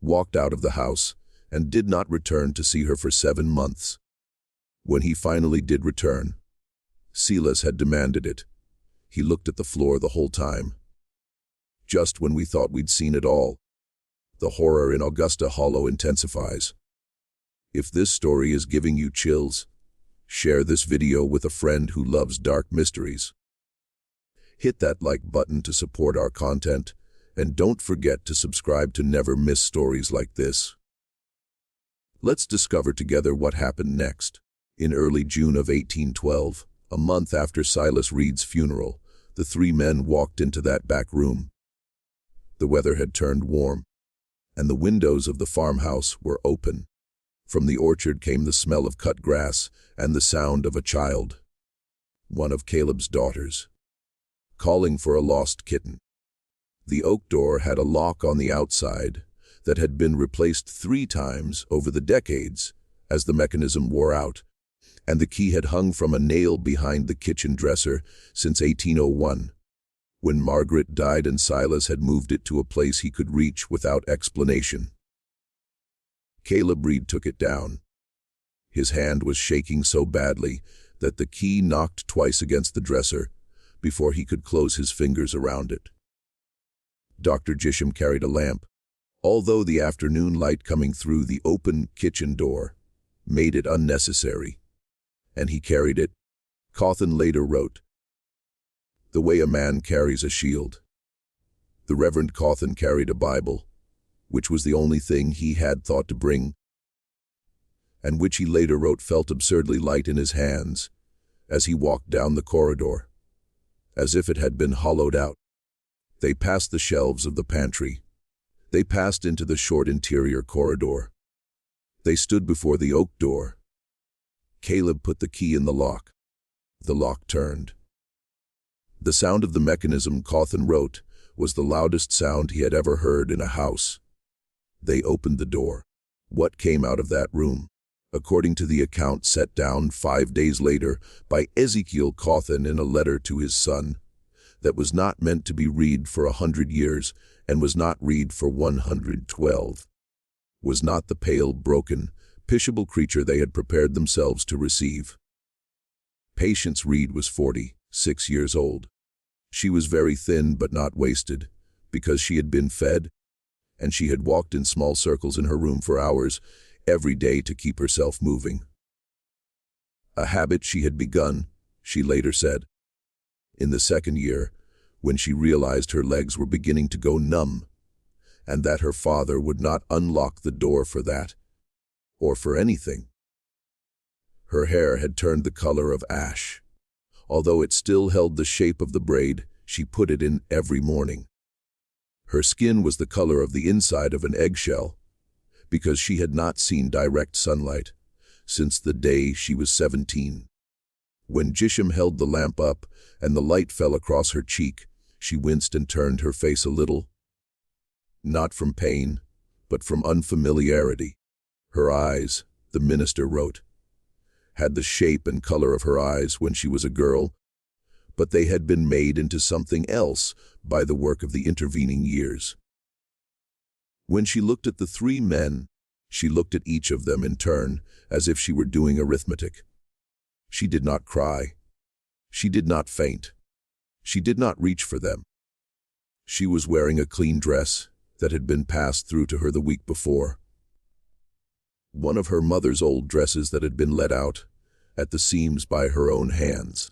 walked out of the house, and did not return to see her for 7 months. When he finally did return, Silas had demanded it. He looked at the floor the whole time. Just when we thought we'd seen it all, the horror in Augusta Hollow intensifies. If this story is giving you chills, share this video with a friend who loves dark mysteries. Hit that like button to support our content, and don't forget to subscribe to never miss stories like this. Let's discover together what happened next. In early June of 1812, a month after Silas Reed's funeral, the 3 men walked into that back room. The weather had turned warm, and the windows of the farmhouse were open. From the orchard came the smell of cut grass and the sound of a child, one of Caleb's daughters, calling for a lost kitten. The oak door had a lock on the outside that had been replaced 3 times over the decades as the mechanism wore out, and the key had hung from a nail behind the kitchen dresser since 1801. when Margaret died and Silas had moved it to a place he could reach without explanation. Caleb Reed took it down. His hand was shaking so badly that the key knocked twice against the dresser before he could close his fingers around it. Dr. Gisham carried a lamp, although the afternoon light coming through the open kitchen door made it unnecessary, and he carried it. Cawthon later wrote, "The way a man carries a shield." The Reverend Cawthon carried a Bible, which was the only thing he had thought to bring, and which he later wrote felt absurdly light in his hands as he walked down the corridor, as if it had been hollowed out. They passed the shelves of the pantry. They passed into the short interior corridor. They stood before the oak door. Caleb put the key in the lock. The lock turned. The sound of the mechanism, Cawthon wrote, was the loudest sound he had ever heard in a house. They opened the door. What came out of that room? According to the account set down 5 days later by Ezekiel Cawthon in a letter to his son, that was not meant to be read for 100 years and was not read for 112, was not the pale, broken, pitiable creature they had prepared themselves to receive. Patience Reed was 46 years old. She was very thin but not wasted, because she had been fed, and she had walked in small circles in her room for hours every day to keep herself moving. A habit she had begun, she later said. In the second year, when she realized her legs were beginning to go numb, and that her father would not unlock the door for that, or for anything. Her hair had turned the color of ash. Although it still held the shape of the braid, she put it in every morning. Her skin was the color of the inside of an eggshell, because she had not seen direct sunlight since the day she was 17. When Gisham held the lamp up and the light fell across her cheek, she winced and turned her face a little. Not from pain, but from unfamiliarity. Her eyes, the minister wrote, had the shape and color of her eyes when she was a girl, but they had been made into something else by the work of the intervening years. When she looked at the 3 men, she looked at each of them in turn, as if she were doing arithmetic. She did not cry. She did not faint. She did not reach for them. She was wearing a clean dress that had been passed through to her the week before. One of her mother's old dresses that had been let out at the seams by her own hands.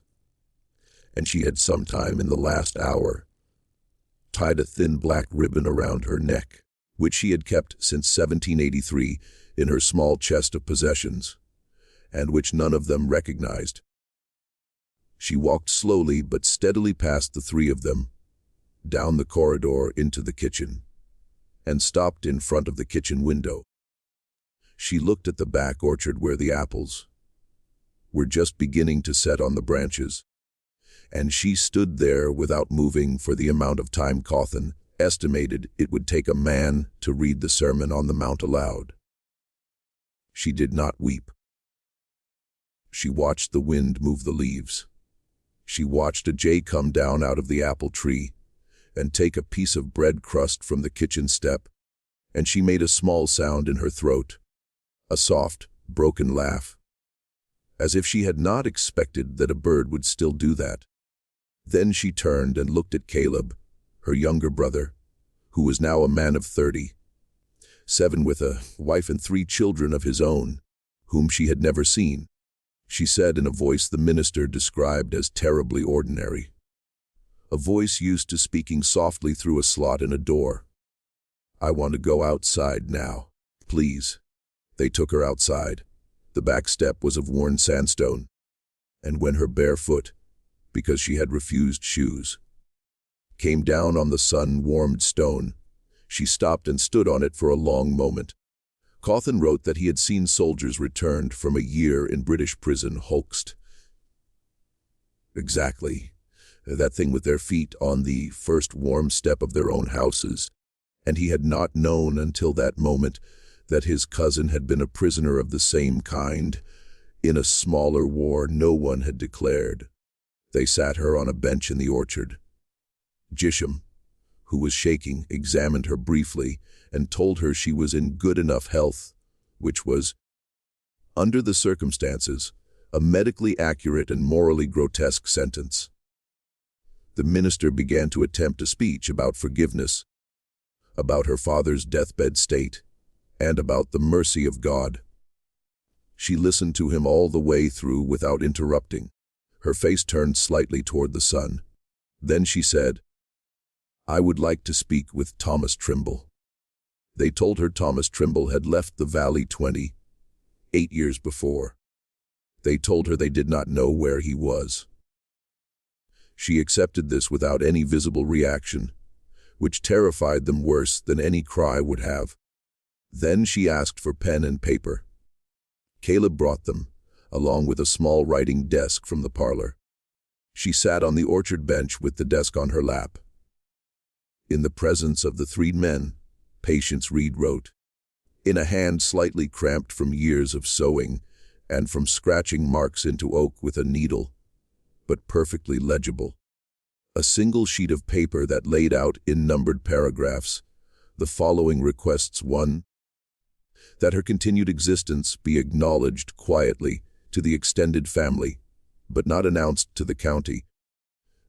And she had sometime in the last hour tied a thin black ribbon around her neck, which she had kept since 1783 in her small chest of possessions, and which none of them recognized. She walked slowly but steadily past the 3 of them, down the corridor into the kitchen, and stopped in front of the kitchen window. She looked at the back orchard where the apples were just beginning to set on the branches, and she stood there without moving for the amount of time Cawthon estimated it would take a man to read the Sermon on the Mount aloud. She did not weep. She watched the wind move the leaves. She watched a jay come down out of the apple tree and take a piece of bread crust from the kitchen step, and she made a small sound in her throat, a soft, broken laugh, as if she had not expected that a bird would still do that. Then she turned and looked at Caleb, her younger brother, who was now a man of 37 with a wife and 3 children of his own, whom she had never seen. She said in a voice the minister described as terribly ordinary, a voice used to speaking softly through a slot in a door, "I want to go outside now, please." They took her outside. The back step was of worn sandstone, and when her bare foot, because she had refused shoes, came down on the sun-warmed stone, she stopped and stood on it for a long moment. Cawthon wrote that he had seen soldiers returned from a year in British prison hoaxed. Exactly, that thing with their feet on the first warm step of their own houses, and he had not known until that moment that his cousin had been a prisoner of the same kind, in a smaller war no one had declared. They sat her on a bench in the orchard. Jisham, who was shaking, examined her briefly and told her she was in good enough health, which was, under the circumstances, a medically accurate and morally grotesque sentence. The minister began to attempt a speech about forgiveness, about her father's deathbed state, and about the mercy of God. She listened to him all the way through without interrupting, her face turned slightly toward the sun. Then she said, "I would like to speak with Thomas Trimble." They told her Thomas Trimble had left the valley 28 years before. They told her they did not know where he was. She accepted this without any visible reaction, which terrified them worse than any cry would have. Then she asked for pen and paper. Caleb brought them, along with a small writing desk from the parlor. She sat on the orchard bench with the desk on her lap. In the presence of the three men, Patience Reed wrote, in a hand slightly cramped from years of sewing and from scratching marks into oak with a needle, but perfectly legible. A single sheet of paper that laid out in numbered paragraphs the following requests: 1. That her continued existence be acknowledged quietly to the extended family, but not announced to the county,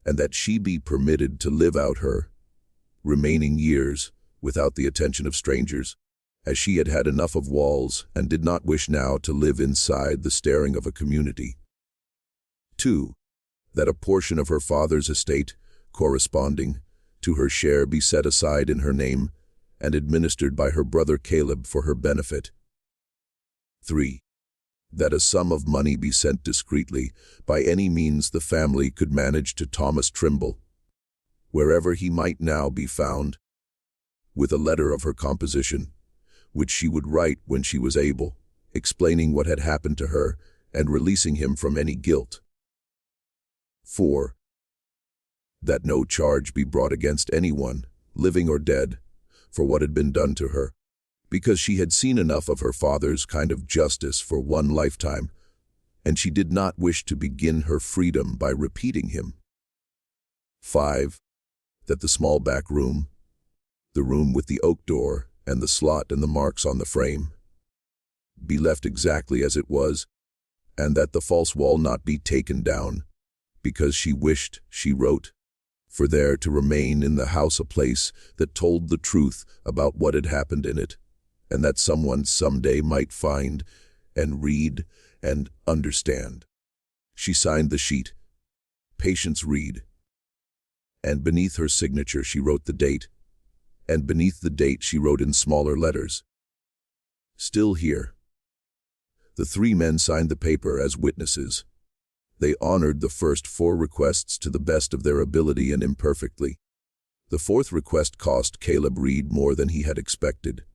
and that she be permitted to live out her remaining years without the attention of strangers, as she had had enough of walls and did not wish now to live inside the staring of a community. 2. That a portion of her father's estate, corresponding to her share, be set aside in her name and administered by her brother Caleb for her benefit. 3. That a sum of money be sent discreetly by any means the family could manage to Thomas Trimble, wherever he might now be found, with a letter of her composition, which she would write when she was able, explaining what had happened to her and releasing him from any guilt. 4. That no charge be brought against anyone, living or dead, for what had been done to her, because she had seen enough of her father's kind of justice for one lifetime, and she did not wish to begin her freedom by repeating him. 5. That the small back room, the room with the oak door and the slot and the marks on the frame, be left exactly as it was, and that the false wall not be taken down, because she wished, she wrote, for there to remain in the house a place that told the truth about what had happened in it, and that someone someday might find and read and understand. She signed the sheet, Patience Reed, and beneath her signature she wrote the date, and beneath the date she wrote in smaller letters, "Still here." The three men signed the paper as witnesses. They honored the first 4 requests to the best of their ability and imperfectly. The 4th request cost Caleb Reed more than he had expected.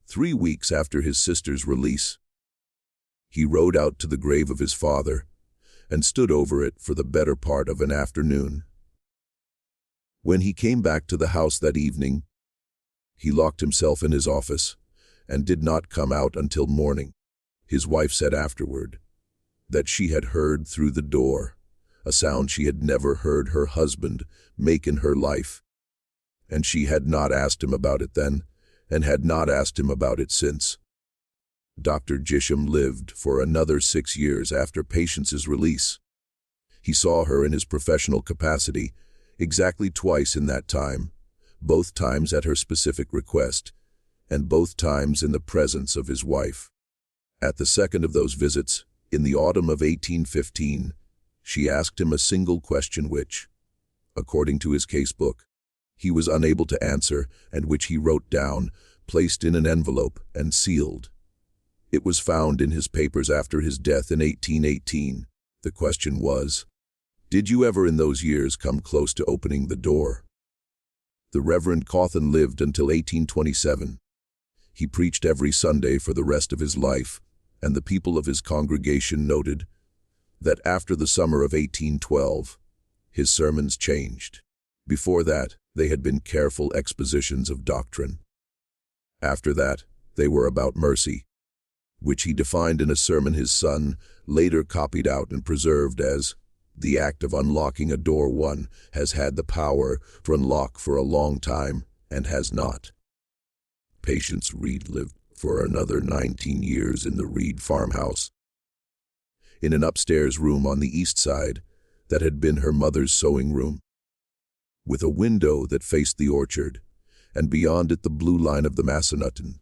3 weeks after his sister's release, he rode out to the grave of his father and stood over it for the better part of an afternoon. When he came back to the house that evening, he locked himself in his office and did not come out until morning. His wife said afterward that she had heard through the door a sound she had never heard her husband make in her life, and she had not asked him about it then, and had not asked him about it since. Dr. Jisham lived for another 6 years after Patience's release. He saw her in his professional capacity exactly twice in that time, both times at her specific request, and both times in the presence of his wife. At the second of those visits, in the autumn of 1815, she asked him a single question which, according to his casebook, he was unable to answer and which he wrote down, placed in an envelope, and sealed. It was found in his papers after his death in 1818. The question was, "Did you ever in those years come close to opening the door?" The Reverend Cawthon lived until 1827. He preached every Sunday for the rest of his life, and the people of his congregation noted that after the summer of 1812, his sermons changed. Before that, they had been careful expositions of doctrine. After that, they were about mercy, which he defined in a sermon his son later copied out and preserved as The act of unlocking a door one has had the power to unlock for a long time and has not. Patience Reed lived for another 19 years in the Reed farmhouse, in an upstairs room on the east side that had been her mother's sewing room, with a window that faced the orchard, and beyond it the blue line of the Massanutten.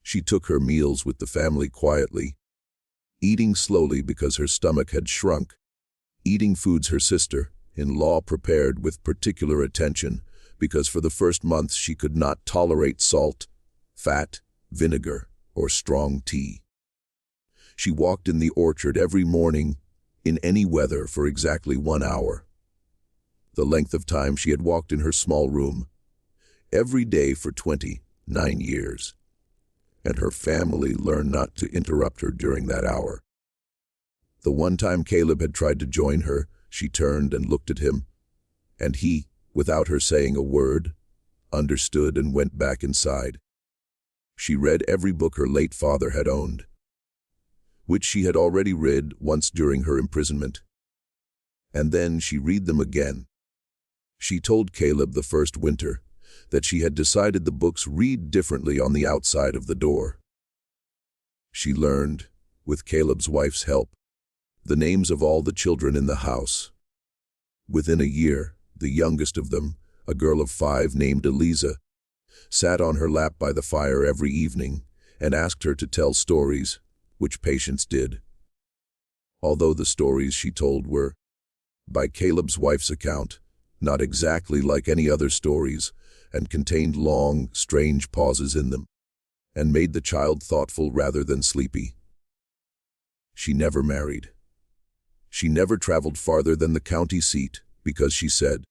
She took her meals with the family quietly, eating slowly because her stomach had shrunk, eating foods her sister-in-law prepared with particular attention because for the first months she could not tolerate salt, fat, vinegar, or strong tea. She walked in the orchard every morning, in any weather, for exactly 1 hour. The length of time she had walked in her small room, every day for 29 years. And her family learned not to interrupt her during that hour. The one time Caleb had tried to join her, she turned and looked at him, and he, without her saying a word, understood and went back inside. She read every book her late father had owned, which she had already read once during her imprisonment. And then she read them again. She told Caleb the first winter that she had decided the books read differently on the outside of the door. She learned, with Caleb's wife's help, the names of all the children in the house. Within a year, the youngest of them, a girl of 5 named Eliza, sat on her lap by the fire every evening and asked her to tell stories, which Patience did. Although the stories she told were, by Caleb's wife's account, not exactly like any other stories, and contained long, strange pauses in them, and made the child thoughtful rather than sleepy. She never married. She never traveled farther than the county seat, because she said,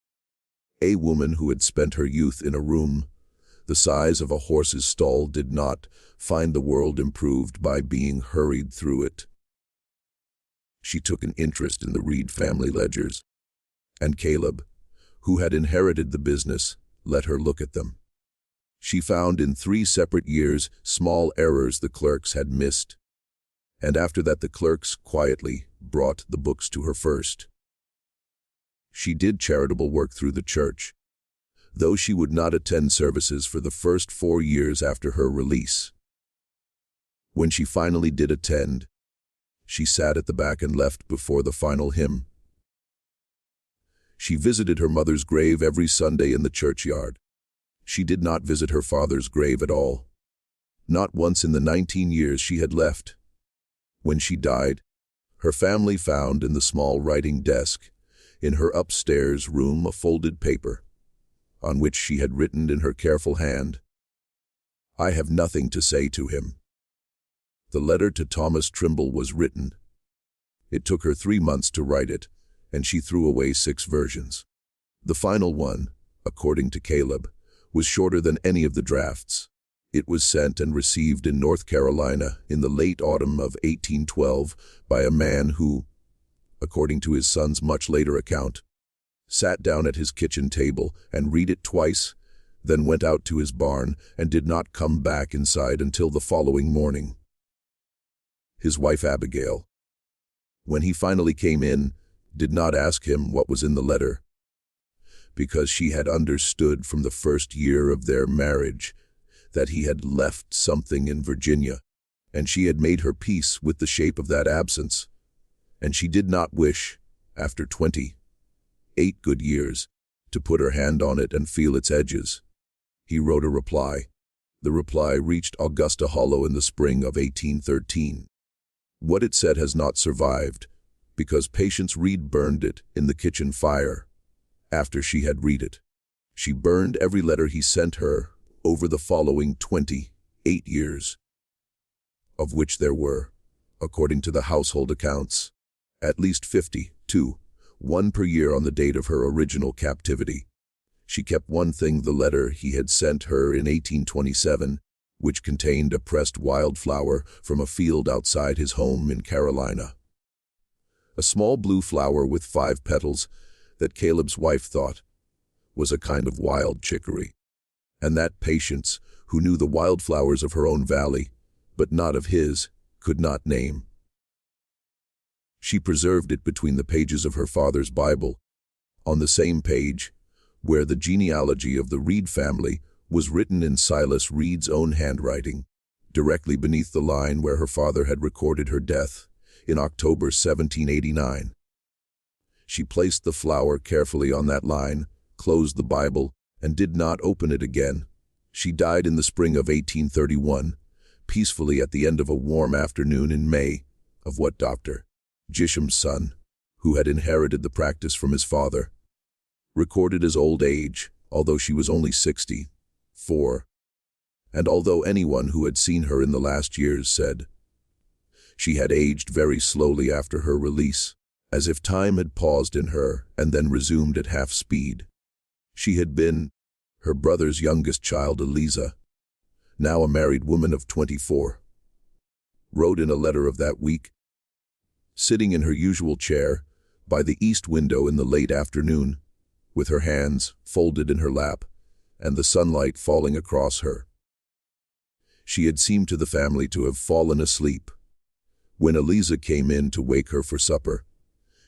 a woman who had spent her youth in a room the size of a horse's stall did not find the world improved by being hurried through it. She took an interest in the Reed family ledgers, and Caleb, who had inherited the business, let her look at them. She found in 3 separate years small errors the clerks had missed, and after that the clerks quietly brought the books to her first. She did charitable work through the church, though she would not attend services for the first 4 years after her release. When she finally did attend, she sat at the back and left before the final hymn. She visited her mother's grave every Sunday in the churchyard. She did not visit her father's grave at all, not once in the 19 years she had left. When she died, her family found in the small writing desk in her upstairs room a folded paper, on which she had written in her careful hand, I have nothing to say to him. The letter to Thomas Trimble was written. It took her 3 months to write it, and she threw away 6 versions. The final one, according to Caleb, was shorter than any of the drafts. It was sent and received in North Carolina in the late autumn of 1812 by a man who, according to his son's much later account, sat down at his kitchen table and read it twice, then went out to his barn and did not come back inside until the following morning. His wife Abigail, when he finally came in, did not ask him what was in the letter, because she had understood from the first year of their marriage that he had left something in Virginia, and she had made her peace with the shape of that absence, and she did not wish, after 28 good years, to put her hand on it and feel its edges. He wrote a reply. The reply reached Augusta Hollow in the spring of 1813. What it said has not survived, because Patience Reed burned it in the kitchen fire after she had read it. She burned every letter he sent her over the following 28 years, of which there were, according to the household accounts, at least 52, 1 per year on the date of her original captivity. She kept one thing, the letter he had sent her in 1827, which contained a pressed wildflower from a field outside his home in Carolina. A small blue flower with 5 petals that Caleb's wife thought was a kind of wild chicory, and that Patience, who knew the wildflowers of her own valley, but not of his, could not name. She preserved it between the pages of her father's Bible, on the same page where the genealogy of the Reed family was written in Silas Reed's own handwriting, directly beneath the line where her father had recorded her death in October 1789. She placed the flower carefully on that line, closed the Bible, and did not open it again. She died in the spring of 1831, peacefully at the end of a warm afternoon in May, of what Dr. Gisham's son, who had inherited the practice from his father, recorded as old age, although she was only 64, and although anyone who had seen her in the last years said she had aged very slowly after her release, as if time had paused in her and then resumed at half speed. She had been her brother's youngest child, Eliza, now a married woman of 24, wrote in a letter of that week, sitting in her usual chair by the east window in the late afternoon, with her hands folded in her lap and the sunlight falling across her. She had seemed to the family to have fallen asleep. When Eliza came in to wake her for supper,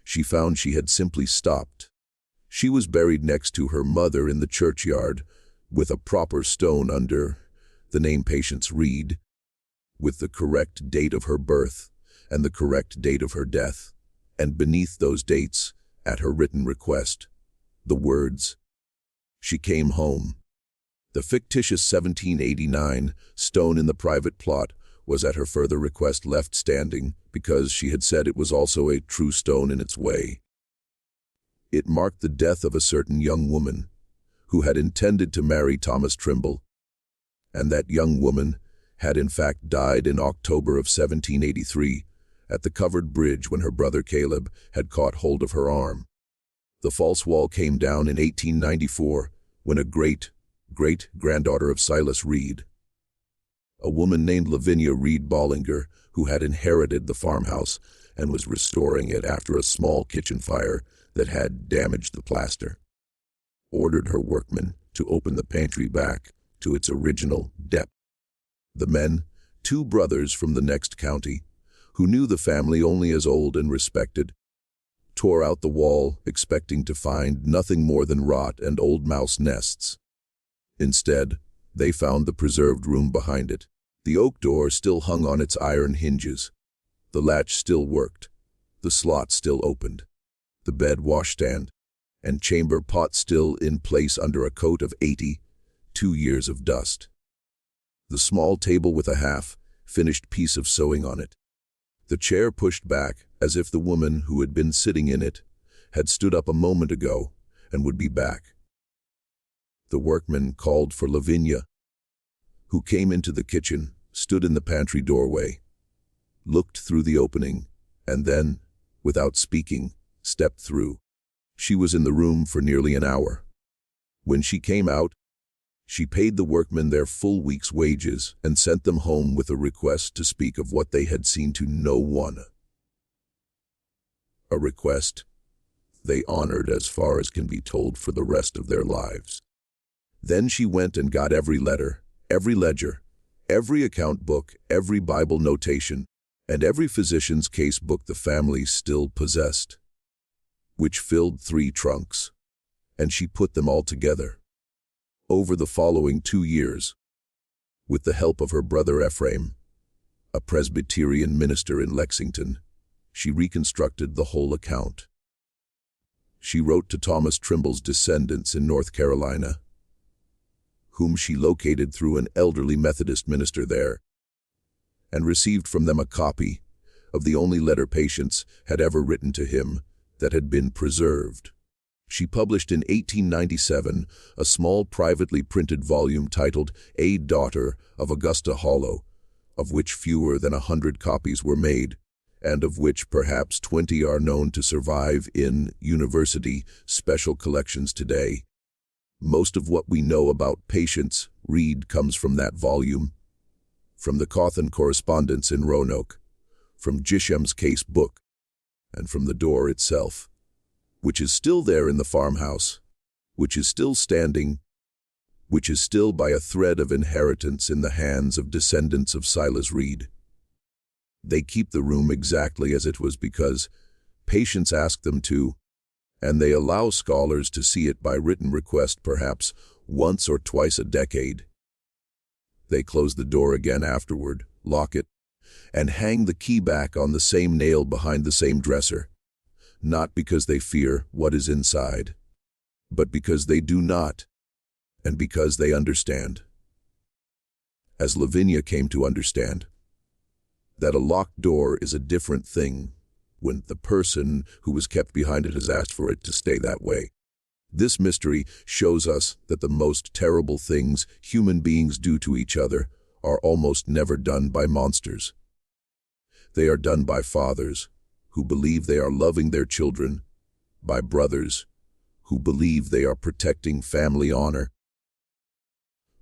she found she had simply stopped. She was buried next to her mother in the churchyard, with a proper stone under the name Patience Reed, with the correct date of her birth and the correct date of her death, and beneath those dates, at her written request, the words, "She came home." The fictitious 1789 stone in the private plot was at her further request left standing because she had said it was also a true stone in its way. It marked the death of a certain young woman who had intended to marry Thomas Trimble, and that young woman had in fact died in October of 1783 at the covered bridge when her brother Caleb had caught hold of her arm. The false wall came down in 1894 when a great-granddaughter of Silas Reed, a woman named Lavinia Reed Bollinger, who had inherited the farmhouse and was restoring it after a small kitchen fire that had damaged the plaster, ordered her workmen to open the pantry back to its original depth. The men, two brothers from the next county, who knew the family only as old and respected, tore out the wall, expecting to find nothing more than rot and old mouse nests. Instead, they found the preserved room behind it. The oak door still hung on its iron hinges. The latch still worked. The slot still opened. The bed washstand and chamber pot still in place under a coat of 82 years of dust. The small table with a half-finished piece of sewing on it. The chair pushed back as if the woman who had been sitting in it had stood up a moment ago and would be back. The workman called for Lavinia, who came into the kitchen, stood in the pantry doorway, looked through the opening, and then, without speaking, stepped through. She was in the room for nearly an hour. When she came out, she paid the workmen their full week's wages and sent them home with a request to speak of what they had seen to no one. A request they honored as far as can be told for the rest of their lives. Then she went and got every letter, every ledger, every account book, every Bible notation, and every physician's case book the family still possessed, which filled 3 trunks, and she put them all together. Over the following 2 years, with the help of her brother Ephraim, a Presbyterian minister in Lexington, she reconstructed the whole account. She wrote to Thomas Trimble's descendants in North Carolina, whom she located through an elderly Methodist minister there, and received from them a copy of the only letter Patience had ever written to him that had been preserved. She published in 1897 a small privately printed volume titled A Daughter of Augusta Hollow, of which fewer than 100 copies were made, and of which perhaps 20 are known to survive in university special collections today. Most of what we know about Patience Reed comes from that volume, from the Cawthon correspondence in Roanoke, from Gisham's case book, and from the door itself, which is still there in the farmhouse, which is still standing, which is still by a thread of inheritance in the hands of descendants of Silas Reed. They keep the room exactly as it was because Patients ask them to, and they allow scholars to see it by written request perhaps once or twice a decade. They close the door again afterward, lock it, and hang the key back on the same nail behind the same dresser, not because they fear what is inside, but because they do not, and because they understand. As Lavinia came to understand, that a locked door is a different thing when the person who was kept behind it has asked for it to stay that way. This mystery shows us that the most terrible things human beings do to each other are almost never done by monsters. They are done by fathers who believe they are loving their children, by brothers who believe they are protecting family honor,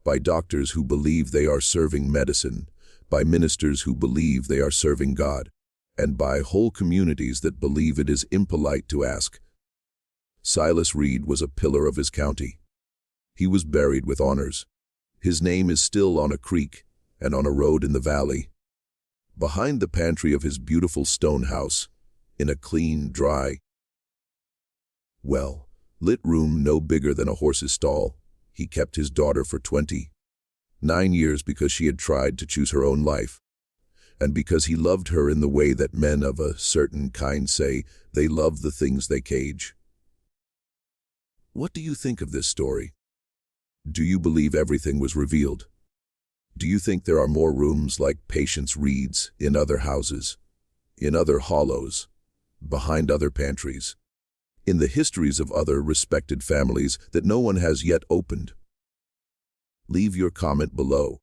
by doctors who believe they are serving medicine, by ministers who believe they are serving God, and by whole communities that believe it is impolite to ask. Silas Reed was a pillar of his county. He was buried with honors. His name is still on a creek and on a road in the valley. Behind the pantry of his beautiful stone house, in a clean, dry, lit room no bigger than a horse's stall, he kept his daughter for 29 years because she had tried to choose her own life, and because he loved her in the way that men of a certain kind say they love the things they cage. What do you think of this story? Do you believe everything was revealed? Do you think there are more rooms like Patience Reed's in other houses, in other hollows, behind other pantries, in the histories of other respected families that no one has yet opened? Leave your comment below.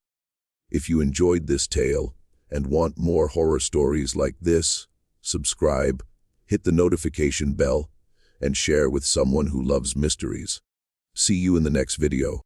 If you enjoyed this tale and want more horror stories like this, subscribe, hit the notification bell, and share with someone who loves mysteries. See you in the next video.